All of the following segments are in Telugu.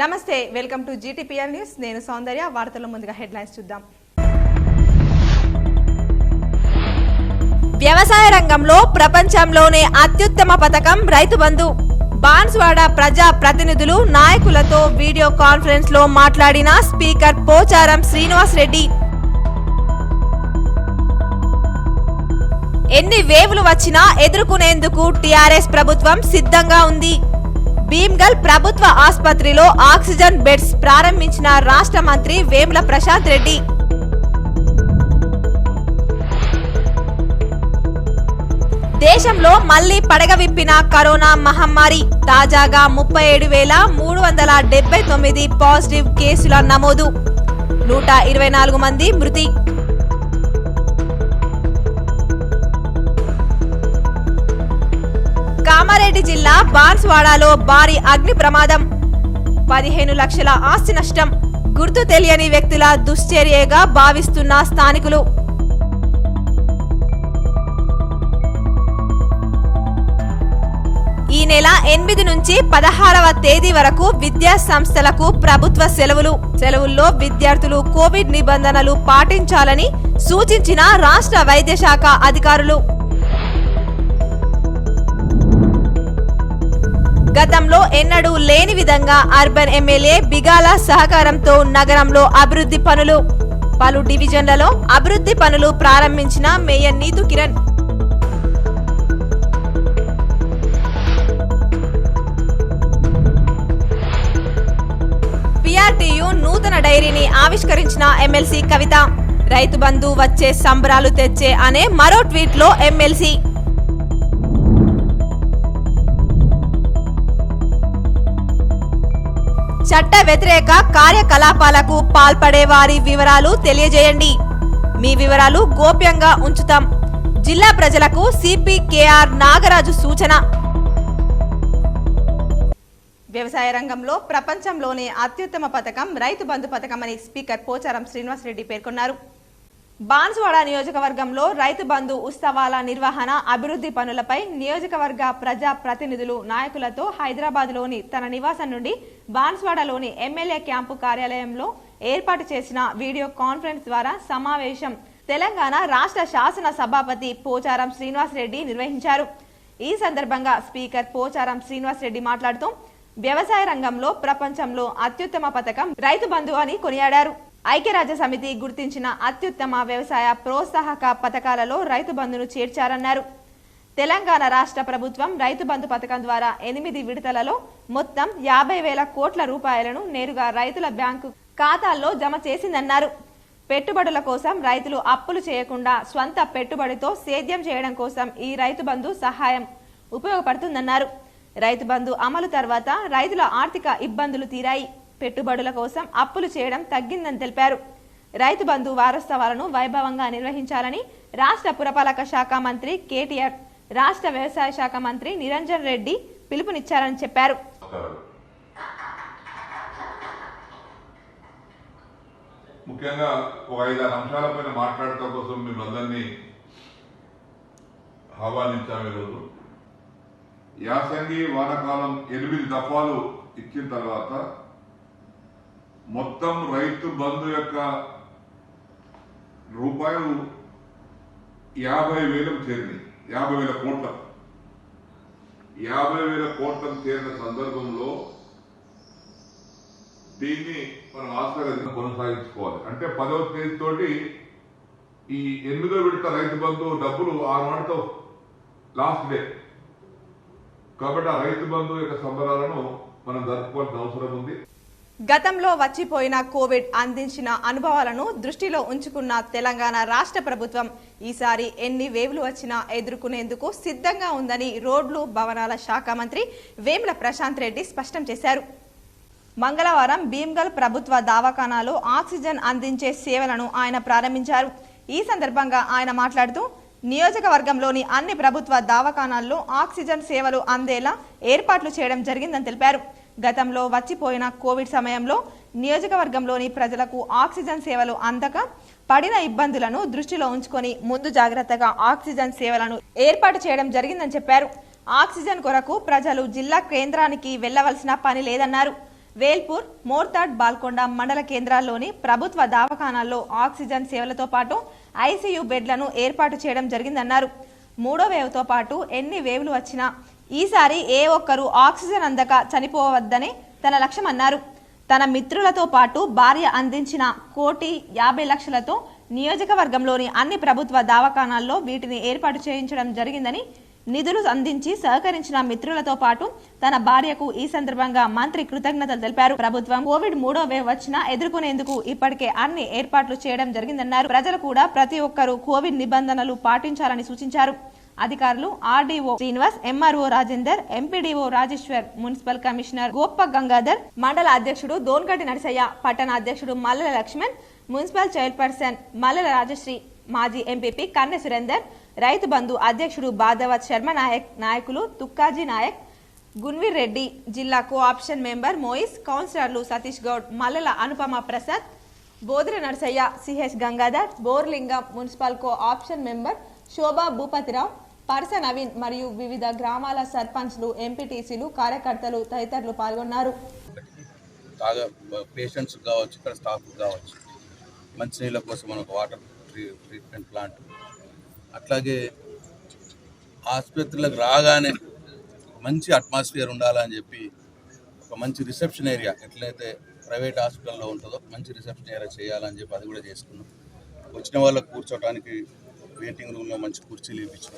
నమస్తే వెల్కమ్ టు జీటీపీఎల్ న్యూస్ నేను సౌందర్య వార్తల ముందుగా హెడ్లైన్స్ చూద్దాం వ్యవసాయ రంగంలో ప్రపంచంలోనే అత్యుత్తమ పథకం రైతు బంధు బాన్స్వాడ ప్రజా ప్రతినిధులు నాయకులతో వీడియో కాన్ఫరెన్స్ లో మాట్లాడిన స్పీకర్ పోచారం శ్రీనివాస్ రెడ్డి ఎన్ని వేవులు వచ్చినా ఎదుర్కొనేందుకు టీఆర్ఎస్ ప్రభుత్వం సిద్ధంగా ఉంది భీమ్గల్ ప్రభుత్వ ఆసుపత్రిలో ఆక్సిజన్ బెడ్స్ ప్రారంభించిన రాష్ట్ర మంత్రి వేముల ప్రశాంత్ రెడ్డి దేశంలో మళ్లీ పడగ విప్పిన కరోనా మహమ్మారి తాజాగా 37,379 పాజిటివ్ కేసుల నమోదు 124 మంది మృతి కామారెడ్డి జిల్లా బాన్స్వాడలో భారీ అగ్ని ప్రమాదం 15 లక్షల ఆస్తి నష్టం గుర్తు తెలియని వ్యక్తుల దుశ్చర్యగా భావిస్తున్న స్థానికులు ఈ నెల 8 నుంచి 16వ తేదీ వరకు విద్యా సంస్థలకు ప్రభుత్వ సెలవుల్లో విద్యార్థులు కోవిడ్ నిబంధనలు పాటించాలని సూచించిన రాష్ట్ర వైద్య శాఖ అధికారులు గతంలో ఎన్నడూ లేని విధంగా అర్బన్ ఎమ్మెల్యే బిగాల సహకారంతో నగరంలో అభివృద్ధి పనులు పలు డివిజన్లలో అభివృద్ధి పనులు ప్రారంభించిన మేయర్ నీతు కిరణ్ పిఆర్టీయు నూతన డైరీని ఆవిష్కరించిన ఎమ్మెల్సీ కవిత రైతు బంధు వచ్చే సంబరాలు తెచ్చే అనే మరో ట్వీట్ లో ఎమ్మెల్సీ చట్ట వ్యతిరేక కార్యకలాపాలకు పాల్పడే వారి వివరాలు తెలియజేయండి మీ వివరాలు గోప్యంగా ఉంచుతాం జిల్లా ప్రజలకు సిపికేఆర్ నాగరాజు సూచన వ్యవసాయ రంగంలో ప్రపంచంలోనే అత్యుత్తమ పథకం రైతు బంధు పథకం అని స్పీకర్ పోచారం శ్రీనివాస్ రెడ్డి పేర్కొన్నారు బాన్స్వాడ నియోజకవర్గంలో రైతు బంధు ఉత్సవాల నిర్వహణ అభివృద్ధి పనులపై నియోజకవర్గ ప్రజా ప్రతినిధులు నాయకులతో హైదరాబాద్లోని తన నివాసం నుండి బాన్స్వాడలోని ఎమ్మెల్యే క్యాంపు కార్యాలయంలో ఏర్పాటు చేసిన వీడియో కాన్ఫరెన్స్ ద్వారా సమావేశం తెలంగాణ రాష్ట్ర శాసన సభాపతి పోచారం శ్రీనివాస్ రెడ్డి నిర్వహించారు ఈ సందర్భంగా స్పీకర్ పోచారం శ్రీనివాస్ రెడ్డి మాట్లాడుతూ వ్యవసాయ రంగంలో ప్రపంచంలో అత్యుత్తమ పథకం రైతు బంధు అని కొనియాడారు ఐక్యరాజ్య సమితి గుర్తించిన అత్యుత్తమ వ్యవసాయ ప్రోత్సాహక పథకాలలో రైతు బంధును చేర్చారన్నారు తెలంగాణ రాష్ట్ర ప్రభుత్వం రైతు బంధు పథకం ద్వారా 8 విడతలలో మొత్తం 50,000 కోట్ల రూపాయలను నేరుగా రైతుల బ్యాంకు ఖాతాల్లో జమ చేసిందన్నారు పెట్టుబడుల కోసం రైతులు అప్పులు చేయకుండా స్వంత పెట్టుబడితో సేద్యం చేయడం కోసం ఈ రైతు బంధు సహాయం ఉపయోగపడుతుందన్నారు రైతు బంధు అమలు తర్వాత రైతుల ఆర్థిక ఇబ్బందులు తీరాయి పెట్టుబడుల కోసం అప్పులు చేయడం తగ్గిందని తెలిపారు రైతు బంధు వారోత్సవాలను వైభవంగా నిర్వహించాలని రాష్ట్ర పురపాలక శాఖ మంత్రి కేటీఆర్ రాష్ట్ర వ్యవసాయ శాఖ మంత్రి నిరంజన్ రెడ్డి పిలుపునిచ్చారని చెప్పారు ముఖ్యంగా ఒక 5-6 అంశాలపైన మాట్లాడటం కోసం మిమ్మల్ని ఆహ్వానించాము ఈరోజు యాసంగి వానాకాలం 8 దఫాలు ఇచ్చిన తర్వాత మొత్తం రైతు బంధు యొక్క రూపాయలు 50,000 చేరింది 50,000 కోట్ల 50,000 కోట్లకు చేరిన సందర్భంలో దీన్ని మనం ఆస్కారంగా కొనసాగించుకోవాలి అంటే 10వ తేదీ తోటి ఈ 8వ విడత రైతు బంధు డబ్బులు 6 మందితో లాస్ట్ డే కాబట్టి ఆ రైతు బంధు యొక్క సంబరాలను మనం జరుపుకోవాల్సిన అవసరం ఉంది గతంలో వచ్చిపోయిన కోవిడ్ అందించిన అనుభవాలను దృష్టిలో ఉంచుకున్న తెలంగాణ రాష్ట్ర ప్రభుత్వం ఈసారి ఎన్ని వేవులు వచ్చినా ఎదుర్కొనేందుకు సిద్ధంగా ఉందని రోడ్లు భవనాల శాఖ మంత్రి వేముల ప్రశాంత్ రెడ్డి స్పష్టం చేశారు మంగళవారం భీమ్గల్ ప్రభుత్వ దవాఖానాలో ఆక్సిజన్ అందించే సేవలను ఆయన ప్రారంభించారు ఈ సందర్భంగా ఆయన మాట్లాడుతూ నియోజకవర్గంలోని అన్ని ప్రభుత్వ దవాఖానాల్లో ఆక్సిజన్ సేవలు అందేలా ఏర్పాట్లు చేయడం జరిగిందని తెలిపారు గతంలో వచ్చిపోయిన కోవిడ్ సమయంలో నియోజకవర్గంలోని ప్రజలకు ఆక్సిజన్ సేవలు అందక పడిన ఇబ్బందులను దృష్టిలో ఉంచుకొని ముందు జాగ్రత్తగా ఆక్సిజన్ సేవలను ఏర్పాటు చేయడం జరిగిందని చెప్పారు ఆక్సిజన్ కొరకు ప్రజలు జిల్లా కేంద్రానికి వెళ్లవలసిన పని లేదన్నారు వేల్పూర్, మోర్తాడ్, బాల్కొండ మండల కేంద్రాల్లోని ప్రభుత్వ దవాఖానాల్లో ఆక్సిజన్ సేవలతో పాటు ఐసీయూ బెడ్లను ఏర్పాటు చేయడం జరిగిందన్నారు. 3వ వేవ్తో పాటు ఎన్ని వేవ్లు వచ్చినా ఈసారి ఏ ఒక్కరూ ఆక్సిజన్ అందక చనిపోవద్దని తన లక్ష్యమన్నారు. తన మిత్రులతో పాటు భార్య అందించిన 1,50,00,000తో నియోజకవర్గంలోని అన్ని ప్రభుత్వ దవాఖానాల్లో వీటిని ఏర్పాటు చేయించడం జరిగిందని, నిధులు అందించి సహకరించిన మిత్రులతో పాటు తన భార్యకు ఈ సందర్భంగా మంత్రి కృతజ్ఞతలు తెలిపారు. ప్రభుత్వం కోవిడ్ 3వ వేవ్ వచ్చినా ఎదుర్కొనేందుకు ఇప్పటికే అన్ని ఏర్పాట్లు చేయడం జరిగిందన్నారు. ప్రజలు కూడా ప్రతి ఒక్కరూ కోవిడ్ నిబంధనలు పాటించాలని సూచించారు. అధికారులు RDO Srinivas, MRO Rajender, MPDO Rajeshwar, municipal commissioner గోప్ప గంగాధర్, మండల అధ్యక్షుడు దోన్గటి నరసయ్య, పట్టణ అధ్యక్షుడు మల్లెల లక్ష్మణ్, మున్సిపల్ చైర్పర్సన్ మల్లెల రాజశ్రీ, మాజీ ఎంపీపీ కన్నె సురేందర్, రైతు బంధు అధ్యక్షుడు బాధవత్ శర్మ నాయకులు తుక్కాజీ నాయక్, గున్వీర్ రెడ్డి, జిల్లా కో ఆప్షన్ మెంబర్ మోయిస్, కౌన్సిలర్లు సతీష్ గౌడ్, మల్లెల అనుపమ ప్రసాద్, బోదిర Narasayya, CH Gangadhar, Borlingam, municipal co option member Shobha Bhupathirao, Parasa Naveen మరియు వివిధ గ్రామాల సర్పంచ్లు, ఎంపీటీసీలు, కార్యకర్తలు తదితరులు పాల్గొన్నారు. పేషెంట్స్ కావచ్చు, ఇక్కడ స్టాఫ్ కావచ్చు, మంచినీళ్ళ కోసం మనకు వాటర్ ట్రీట్మెంట్ ప్లాంట్, అట్లాగే ఆసుపత్రులకు రాగానే మంచి అట్మాస్ఫియర్ ఉండాలని చెప్పి ఒక మంచి రిసెప్షన్ ఏరియా ఎట్లయితే ప్రైవేట్ హాస్పిటల్లో ఉంటుందో మంచి రిసెప్షన్ ఏరియా చేయాలని చెప్పి అది కూడా చేసుకున్నాం. వచ్చిన వాళ్ళకు కూర్చోవడానికి వెయిటింగ్ రూమ్లో మంచి కుర్చీలు ఇప్పించాం.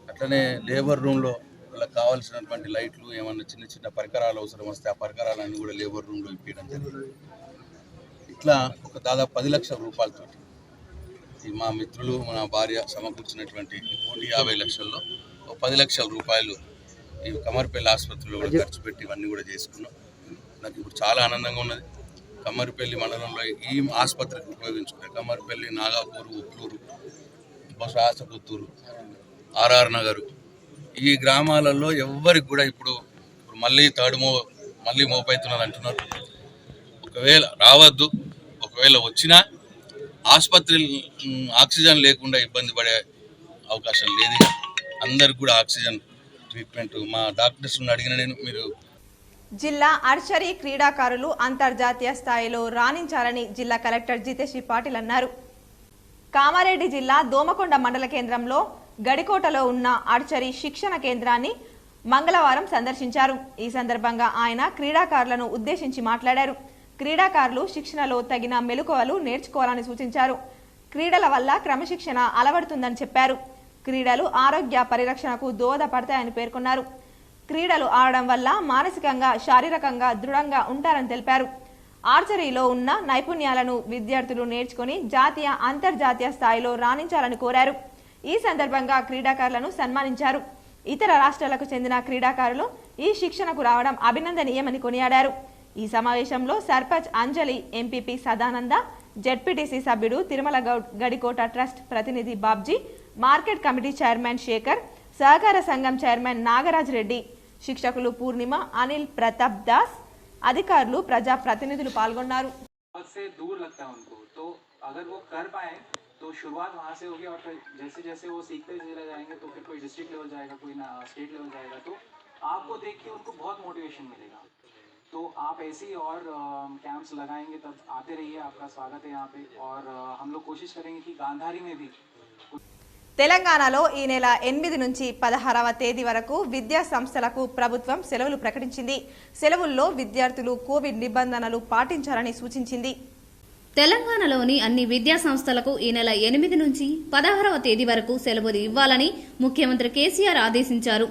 అట్లనే లేబర్ రూమ్లో వాళ్ళకి కావాల్సినటువంటి లైట్లు, ఏమన్నా చిన్న చిన్న పరికరాలు అవసరం వస్తే ఆ పరికరాలన్నీ కూడా లేబర్ రూమ్లో ఇప్పించడం జరిగింది. ఇట్లా ఒక దాదాపు 10 లక్షల రూపాయలతో మా మిత్రులు, మన భార్య సమకూర్చినటువంటి 1,50,00,000లో 10 లక్షల రూపాయలు ఈ కమర్పల్లి ఆసుపత్రిలో కూడా ఖర్చు పెట్టి ఇవన్నీ కూడా చేసుకున్నాం. నాకు ఇప్పుడు చాలా ఆనందంగా ఉన్నది. కమ్మరిపల్లి మండలంలో ఈ ఆసుపత్రికి ఉపయోగించుకునే కమ్మరిపల్లి, నాగాపూర్, ఉట్లూరు, బొసాసపుత్తూరు, ఆర్ఆర్ నగరు ఈ గ్రామాలలో ఎవ్వరికి కూడా ఇప్పుడు మళ్ళీ మోపైతున్నారు అంటున్నారు. ఒకవేళ రావద్దు, ఒకవేళ వచ్చినా ఆసుపత్రి ఆక్సిజన్ లేకుండా ఇబ్బంది పడే అవకాశం లేదు. అందరికి కూడా ఆక్సిజన్ ట్రీట్మెంట్ మా డాక్టర్స్ని అడిగిన నేను. మీరు జిల్లా ఆర్చరీ క్రీడాకారులు అంతర్జాతీయ స్థాయిలో రాణించాలని జిల్లా కలెక్టర్ జితేశ్రీ పాటిల్ అన్నారు. కామారెడ్డి జిల్లా దోమకొండ మండల కేంద్రంలో గడికోటలో ఉన్న ఆర్చరీ శిక్షణ కేంద్రాన్ని మంగళవారం సందర్శించారు. ఈ సందర్భంగా ఆయన క్రీడాకారులను ఉద్దేశించి మాట్లాడారు. క్రీడాకారులు శిక్షణలో తగిన మెలకువలు నేర్చుకోవాలని సూచించారు. క్రీడల వల్ల క్రమశిక్షణ అలవడుతుందని చెప్పారు. క్రీడలు ఆరోగ్య పరిరక్షణకు దోహదపడతాయని పేర్కొన్నారు. క్రీడలు ఆడడం వల్ల మానసికంగా, శారీరకంగా దృఢంగా ఉంటారని తెలిపారు. ఆర్చరీలో ఉన్న నైపుణ్యాలను విద్యార్థులు నేర్చుకుని జాతీయ, అంతర్జాతీయ స్థాయిలో రాణించాలని కోరారు. ఈ సందర్భంగా క్రీడాకారులను సన్మానించారు. ఇతర రాష్ట్రాలకు చెందిన క్రీడాకారులు ఈ శిక్షణకు రావడం అభినందనీయమని కొనియాడారు. ఈ సమావేశంలో సర్పంచ్ అంజలి, ఎంపీపీ సదానంద, జెడ్పీటీసీ సభ్యుడు తిరుమల గౌడ్, గడికోట ట్రస్ట్ ప్రతినిధి Babji, market committee chairman Shekhar, సహకార సంఘం చైర్మన్ నాగరాజ్ రెడ్డి, శిక్షకులు పూర్ణిమ, అనిల్, ప్రతాప్ దాస్, अधिकारुలు ప్రజా ప్రతినిధులు పాల్గొన్నారు. से दूर लगता है उनको, तो अगर वो कर पाए तो शुरुआत वहाँ से होगी और फिर जैसे जैसे वो सीखते चले जाएंगे तो फिर कोई डिस्ट्रिक्ट लेवल जाएगा, कोई स्टेट लेवल जाएगा, तो आपको देख के उनको बहुत मोटिवेशन मिलेगा. तो आप ऐसे ही और कैंप्स लगाएंगे तब आते रहिए, आपका स्वागत है यहाँ पे. और हम लोग कोशिश करेंगे कि गांधारी में भी తెలంగాణలో ఈ నెల 8 నుంచి 16వ తేదీ వరకు విద్యా సంస్థలకు ప్రభుత్వం సెలవులు ప్రకటించింది. సెలవుల్లో విద్యార్థులు కోవిడ్ నిబంధనలు పాటించాలని సూచించింది. తెలంగాణలోని అన్ని విద్యా సంస్థలకు ఈ నెల 8 నుంచి 16వ తేదీ వరకు సెలవులు ఇవ్వాలని ముఖ్యమంత్రి కేసీఆర్ ఆదేశించారు.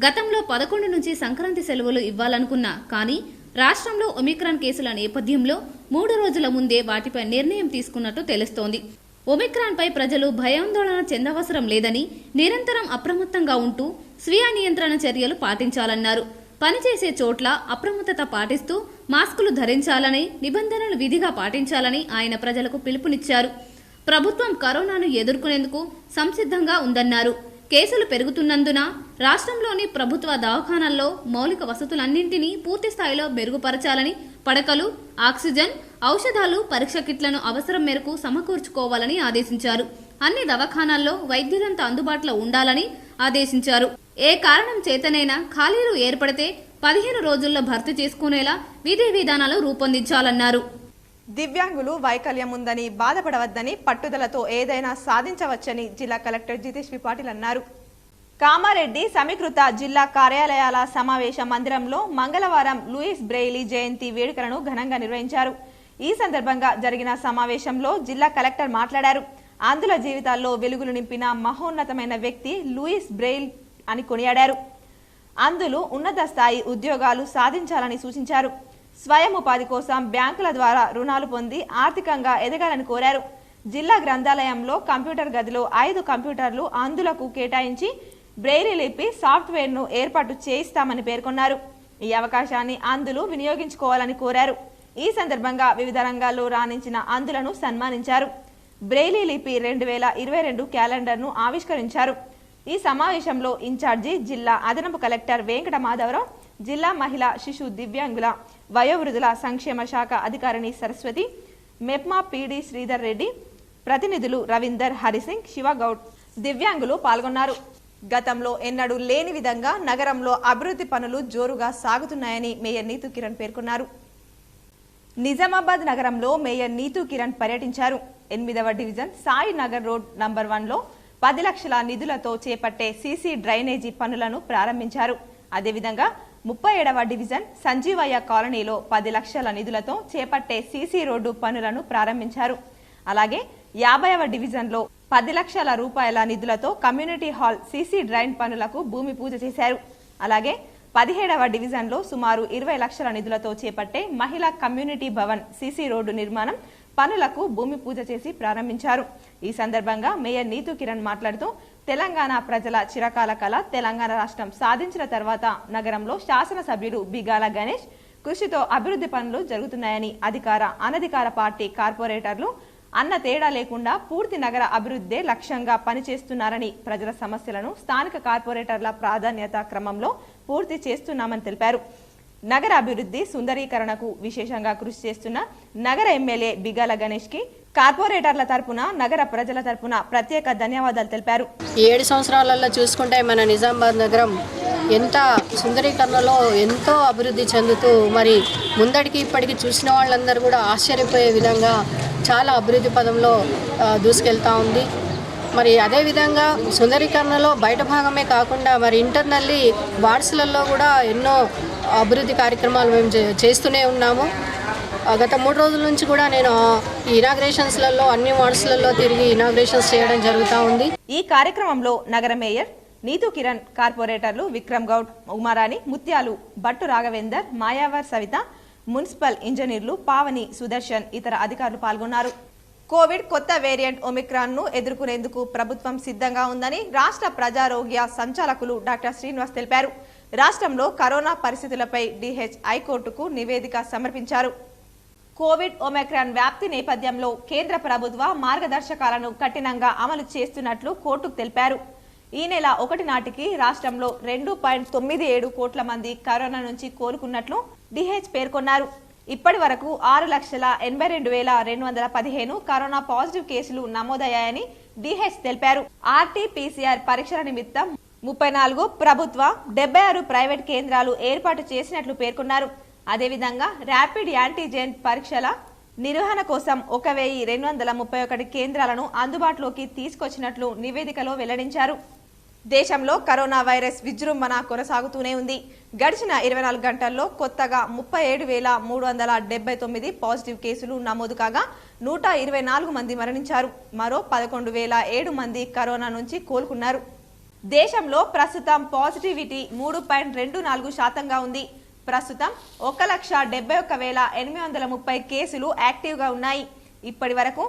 గతంలో 11 నుంచి సంక్రాంతి సెలవులు ఇవ్వాలనుకున్నా కానీ రాష్ట్రంలో ఒమిక్రాన్ కేసుల నేపథ్యంలో 3 రోజుల ముందే వాటిపై నిర్ణయం తీసుకున్నట్టు తెలుస్తోంది. ఒమిక్రాన్పై ప్రజలు భయాందోళన చెందవసరం లేదని, నిరంతరం అప్రమత్తంగా ఉంటూ స్వీయ నియంత్రణ చర్యలు పాటించాలన్నారు. పనిచేసే చోట్ల అప్రమత్తత పాటిస్తూ మాస్కులు ధరించాలని, నిబంధనలు విధిగా పాటించాలని ఆయన ప్రజలకు పిలుపునిచ్చారు. ప్రభుత్వం కరోనాను ఎదుర్కొనేందుకు సంసిద్ధంగా ఉందన్నారు. కేసులు పెరుగుతున్నందున రాష్ట్రంలోని ప్రభుత్వ దవాఖానాల్లో మౌలిక వసతులన్నింటినీ పూర్తి స్థాయిలో మెరుగుపరచాలని, పడకలు, ఆక్సిజన్, ఔషధాలు, పరీక్ష కిట్లను అవసరం మేరకు సమకూర్చుకోవాలని ఆదేశించారు. అన్ని దవాఖానాల్లో వైద్యులంతా అందుబాటులో ఉండాలని ఆదేశించారు. ఏ కారణం చేతనైనా ఖాళీలు ఏర్పడితే 15 రోజుల్లో భర్తీ చేసుకునేలా విధి విధానాలు రూపొందించాలన్నారు. దివ్యాంగులు వైకల్యం ఉందని బాధపడవద్దని పట్టుదలతో ఏదైనా సాధించవచ్చని జిల్లా కలెక్టర్ జితేష్ వి పాటిల్ అన్నారు. కామారెడ్డి సమీకృత జిల్లా కార్యాలయాల సమావేశ మందిరంలో మంగళవారం లూయిస్ బ్రెయిలీ జయంతి వేడుకలను ఘనంగా నిర్వహించారు. ఈ సందర్భంగా జరిగిన సమావేశంలో జిల్లా కలెక్టర్ మాట్లాడారు. ఆంధ్రుల జీవితాల్లో వెలుగులు నింపిన మహోన్నతమైన వ్యక్తి లూయిస్ బ్రెయిల్ అని కొనియాడారు. ఆంధ్రులు ఉన్నత స్థాయి ఉద్యోగాలు సాధించాలని సూచించారు. స్వయం ఉపాధి కోసం బ్యాంకుల ద్వారా రుణాలు పొంది ఆర్థికంగా ఎదగాలని కోరారు. జిల్లా గ్రంథాలయంలో కంప్యూటర్ గదిలో 5 కంప్యూటర్లు ఆంధ్రులకు కేటాయించి బ్రెయిలీ లిపి సాఫ్ట్వేర్ను ఏర్పాటు చేయిస్తామని పేర్కొన్నారు. ఈ అవకాశాన్ని ఆంధ్రులు వినియోగించుకోవాలని కోరారు. ఈ సందర్భంగా వివిధ రంగాల్లో రాణించిన ఆంధ్రులను సన్మానించారు. బ్రెయిలీ లిపి 2022 క్యాలెండర్ను ఆవిష్కరించారు. ఈ సమావేశంలో ఇన్ఛార్జి జిల్లా అదనపు కలెక్టర్ వెంకట మాధవరావు, జిల్లా మహిళా శిశు దివ్యాంగుల వయోవృద్ధుల సంక్షేమ శాఖ అధికారిణి సరస్వతి, మెప్మా పీడి శ్రీధర్ రెడ్డి, ప్రతినిధులు రవీందర్, హరిసింగ్, శివగౌడ్, దివ్యాంగులు పాల్గొన్నారు. గతంలో ఎన్నడూ లేని విధంగా నగరంలో అభివృద్ధి పనులు జోరుగా సాగుతున్నాయని మేయర్ నీతూ కిరణ్ పేర్కొన్నారు. నిజామాబాద్ నగరంలో మేయర్ నీతూ కిరణ్ పర్యటించారు. 8వ division Sai Nagar road number 1లో 10 లక్షల నిధులతో చేపట్టే సీసీ డ్రైనేజీ పనులను ప్రారంభించారు. అదేవిధంగా 37వ డివిజన్ సంజీవయ్య కాలనీలో 10 లక్షల నిధులతో చేపట్టే సీసీ రోడ్డు పనులను ప్రారంభించారు. అలాగే 50వ డివిజన్లో 10 లక్షల రూపాయల నిధులతో కమ్యూనిటీ హాల్ సీసీ డ్రైన్ పనులకు భూమి పూజ చేశారు. అలాగే 17వ డివిజన్లో సుమారు 20 లక్షల నిధులతో చేపట్టే మహిళా కమ్యూనిటీ భవన్ సీసీ రోడ్డు నిర్మాణం పనులకు భూమి పూజ చేసి ప్రారంభించారు. ఈ సందర్భంగా మేయర్ నీతూ కిరణ్ మాట్లాడుతూ తెలంగాణ ప్రజల చిరకాల కళ తెలంగాణ రాష్ట్రం సాధించిన తర్వాత నగరంలో శాసనసభ్యుడు బిగాల గణేష్ కృషితో అభివృద్ధి పనులు జరుగుతున్నాయని, అధికార అనధికార పార్టీ కార్పొరేటర్లు అన్న తేడా లేకుండా పూర్తి నగర అభివృద్ధే లక్ష్యంగా పనిచేస్తున్నారని, ప్రజల సమస్యలను స్థానిక కార్పొరేటర్ల ప్రాధాన్యత క్రమంలో పూర్తి చేస్తున్నామని తెలిపారు. నగర అభివృద్ధి సుందరీకరణకు విశేషంగా కృషి చేస్తున్న నగర ఎమ్మెల్యే బిగాల గణేష్ కి కార్పొరేటర్ల తరపున నగర ప్రజల తరపున ప్రత్యేక ధన్యవాదాలు తెలిపారు. 7 సంవత్సరాలలో చూసుకుంటే మన నిజామాబాద్ నగరం ఎంత సుందరీకరణలో ఎంతో అభివృద్ధి చెందుతూ మరి ముందడికి ఇప్పటికి చూసిన వాళ్ళందరూ కూడా ఆశ్చర్యపోయే విధంగా చాలా అభివృద్ధి పదంలో దూసుకెళ్తూ ఉంది. మరి అదేవిధంగా సుందరీకరణలో బయట భాగమే కాకుండా మరి ఇంటర్నల్లీ వార్డ్స్లలో కూడా ఎన్నో అభివృద్ధి కార్యక్రమాలు మేము చేస్తూనే ఉన్నాము. గత 3 రోజుల నుంచి కూడా నేను ఈ ఇనాగ్రేషన్స్లలో అన్ని వార్డ్స్లలో తిరిగి ఇనాగ్రేషన్స్ చేయడం జరుగుతూ ఉంది. ఈ కార్యక్రమంలో నగర మేయర్ నీతూ కిరణ్, కార్పొరేటర్లు విక్రమ్ గౌడ్, ఉమారాణి, ముత్యాలు, భట్టు రాఘవేందర్, మాయావర్ సవిత, మున్సిపల్ ఇంజనీర్లు పావని, సుదర్శన్, ఇతర అధికారులు పాల్గొన్నారు. కోవిడ్ కొత్త వేరియంట్ ఒమిక్రాన్ ను ఎదుర్కొనేందుకు ప్రభుత్వం సిద్ధంగా ఉందని రాష్ట్ర ప్రజారోగ్య సంచాలకులు డాక్టర్ శ్రీనివాస్ తెలిపారు. రాష్ట్రంలో కరోనా పరిస్థితులపై డిహెచ్ హైకోర్టుకు నివేదిక సమర్పించారు. కోవిడ్ ఒమిక్రాన్ వ్యాప్తి నేపథ్యంలో కేంద్ర ప్రభుత్వ మార్గదర్శకాలను కఠినంగా అమలు చేస్తున్నట్లు కోర్టుకు తెలిపారు. ఈ నెల 1 నాటికి రాష్ట్రంలో 2.97 కోట్ల మంది కరోనా నుంచి కోలుకున్నట్లు డిహెచ్ పేర్కొన్నారు. ఇప్పటి వరకు 6,82,215 కరోనా పాజిటివ్ కేసులు నమోదయ్యాయని డిహెచ్ తెలిపారు. ఆర్టీపీసీఆర్ పరీక్షల నిమిత్తం 34 ప్రభుత్వ 76 ప్రైవేట్ కేంద్రాలు ఏర్పాటు చేసినట్లు పేర్కొన్నారు. అదేవిధంగా ర్యాపిడ్ యాంటీజెన్ పరీక్షల నిర్వహణ కోసం 1,231 కేంద్రాలను అందుబాటులోకి తీసుకొచ్చినట్లు నివేదికలో వెల్లడించారు. దేశంలో కరోనా వైరస్ విజృంభణ కొనసాగుతూనే ఉంది. గడిచిన 24 గంటల్లో కొత్తగా 37,379 పాజిటివ్ కేసులు నమోదు కాగా 124 మంది మరణించారు. మరో 11,007 మంది కరోనా నుంచి కోలుకున్నారు. దేశంలో ప్రస్తుతం పాజిటివిటీ 3.24% ఉంది. ప్రస్తుతం 1,71,830 కేసులు యాక్టివ్గా ఉన్నాయి. ఇప్పటి వరకు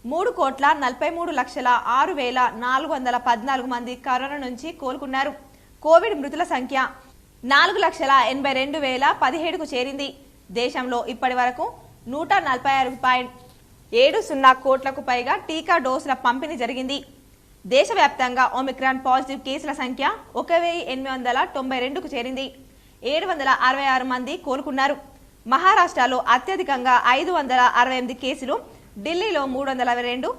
3,43,06,414 మంది కరోనా నుంచి కోలుకున్నారు. కోవిడ్ మృతుల సంఖ్య 4,82,017కు చేరింది. దేశంలో ఇప్పటి వరకు 146.70 కోట్లకు పైగా టీకా డోసుల పంపిణీ జరిగింది. దేశవ్యాప్తంగా ఒమిక్రాన్ పాజిటివ్ కేసుల సంఖ్య 1,892కు చేరింది. 766 మంది కోలుకున్నారు. మహారాష్ట్రలో అత్యధికంగా 568 కేసులు, ఢిల్లీలో 322,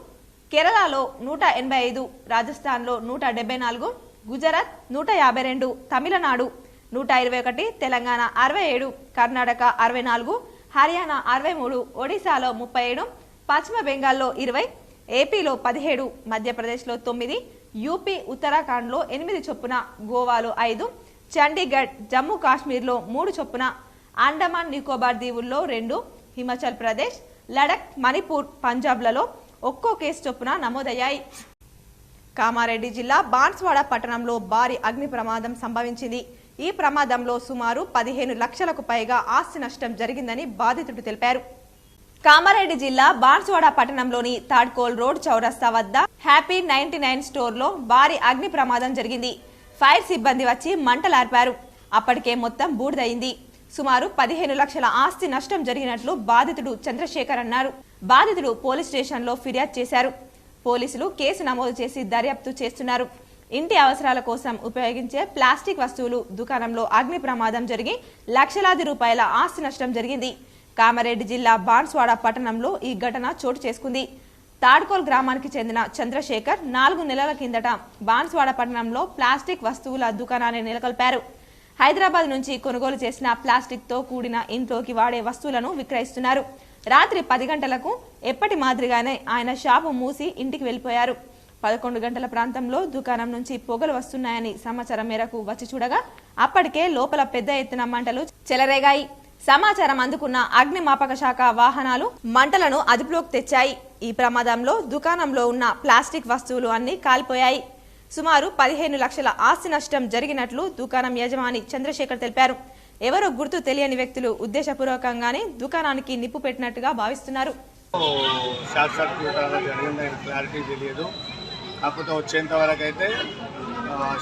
కేరళలో 185, రాజస్థాన్లో 174, గుజరాత్ 152, తమిళనాడు 121, తెలంగాణ 67, కర్ణాటక 64, హర్యానా 63, ఒడిశాలో 37, పశ్చిమ బెంగాల్లో 20, ఏపీలో 17, మధ్యప్రదేశ్లో 9, యూపీ ఉత్తరాఖండ్లో 8 చొప్పున, గోవాలో 5, చండీగఢ్ జమ్మూ కాశ్మీర్లో 3 చొప్పున, అండమాన్ నికోబార్ దీవుల్లో 2, హిమాచల్ ప్రదేశ్, లడక్, మణిపూర్, పంజాబ్లలో ఒక్కో కేసు చొప్పున నమోదయ్యాయి. కామారెడ్డి జిల్లా బాన్స్వాడ పట్టణంలో భారీ అగ్ని ప్రమాదం సంభవించింది. ఈ ప్రమాదంలో సుమారు 15 లక్షలకు పైగా ఆస్తి నష్టం జరిగిందని బాధితుడు తెలిపారు. కామారెడ్డి జిల్లా బాన్స్వాడ పట్టణంలోని తాడ్కోల్ రోడ్ చౌరస్తా వద్ద హ్యాపీ 99 స్టోర్లో భారీ అగ్ని ప్రమాదం జరిగింది. ఫైర్ సిబ్బంది వచ్చి మంటలార్పారు. అప్పటికే మొత్తం బూడిదయింది. సుమారు 15 లక్షల ఆస్తి నష్టం జరిగినట్లు బాధితుడు చంద్రశేఖర్ అన్నారు. బాధితుడు పోలీస్ స్టేషన్లో ఫిర్యాదు చేశారు. పోలీసులు కేసు నమోదు చేసి దర్యాప్తు చేస్తున్నారు. ఇంటి అవసరాల కోసం ఉపయోగించే ప్లాస్టిక్ వస్తువులు దుకాణంలో అగ్ని ప్రమాదం జరిగి లక్షలాది రూపాయల ఆస్తి నష్టం జరిగింది. కామారెడ్డి జిల్లా బాన్స్వాడ పట్టణంలో ఈ ఘటన చోటు చేసుకుంది. తాడ్కోల్ గ్రామానికి చెందిన చంద్రశేఖర్ 4 నెలల కిందట బాన్స్వాడ పట్టణంలో ప్లాస్టిక్ వస్తువుల దుకాణాన్ని నెలకొల్పారు. హైదరాబాద్ నుంచి కొనుగోలు చేసిన ప్లాస్టిక్ తో కూడిన ఇంట్లోకి వాడే వస్తువులను విక్రయిస్తున్నారు. రాత్రి 10 గంటలకు ఎప్పటి మాదిరిగానే ఆయన షాపు మూసి ఇంటికి వెళ్లిపోయారు. 11 గంటల ప్రాంతంలో దుకాణం నుంచి పొగలు వస్తున్నాయని సమాచారం మేరకు వచ్చి చూడగా అప్పటికే లోపల పెద్ద ఎత్తున మంటలు చెలరేగాయి. సమాచారం అందుకున్న అగ్నిమాపక శాఖ వాహనాలు మంటలను అదుపులోకి తెచ్చాయి. ఈ ప్రమాదంలో దుకాణంలో ఉన్న ప్లాస్టిక్ వస్తువులు అన్ని కాలిపోయాయి. సుమారు 15 లక్షల ఆస్తి నష్టం జరిగినట్లు దుకాణం యజమాని చంద్రశేఖర్ తెలిపారు. ఎవరో గుర్తు తెలియని వ్యక్తులు ఉద్దేశపూర్వకంగానే దుకాణానికి నిప్పు పెట్టినట్టుగా భావిస్తున్నారు. షార్ట్ సర్క్యూట్ అలా జరిగిందని క్లారిటీ తెలియదు. కాకపోతే వచ్చేంత వరకు అయితే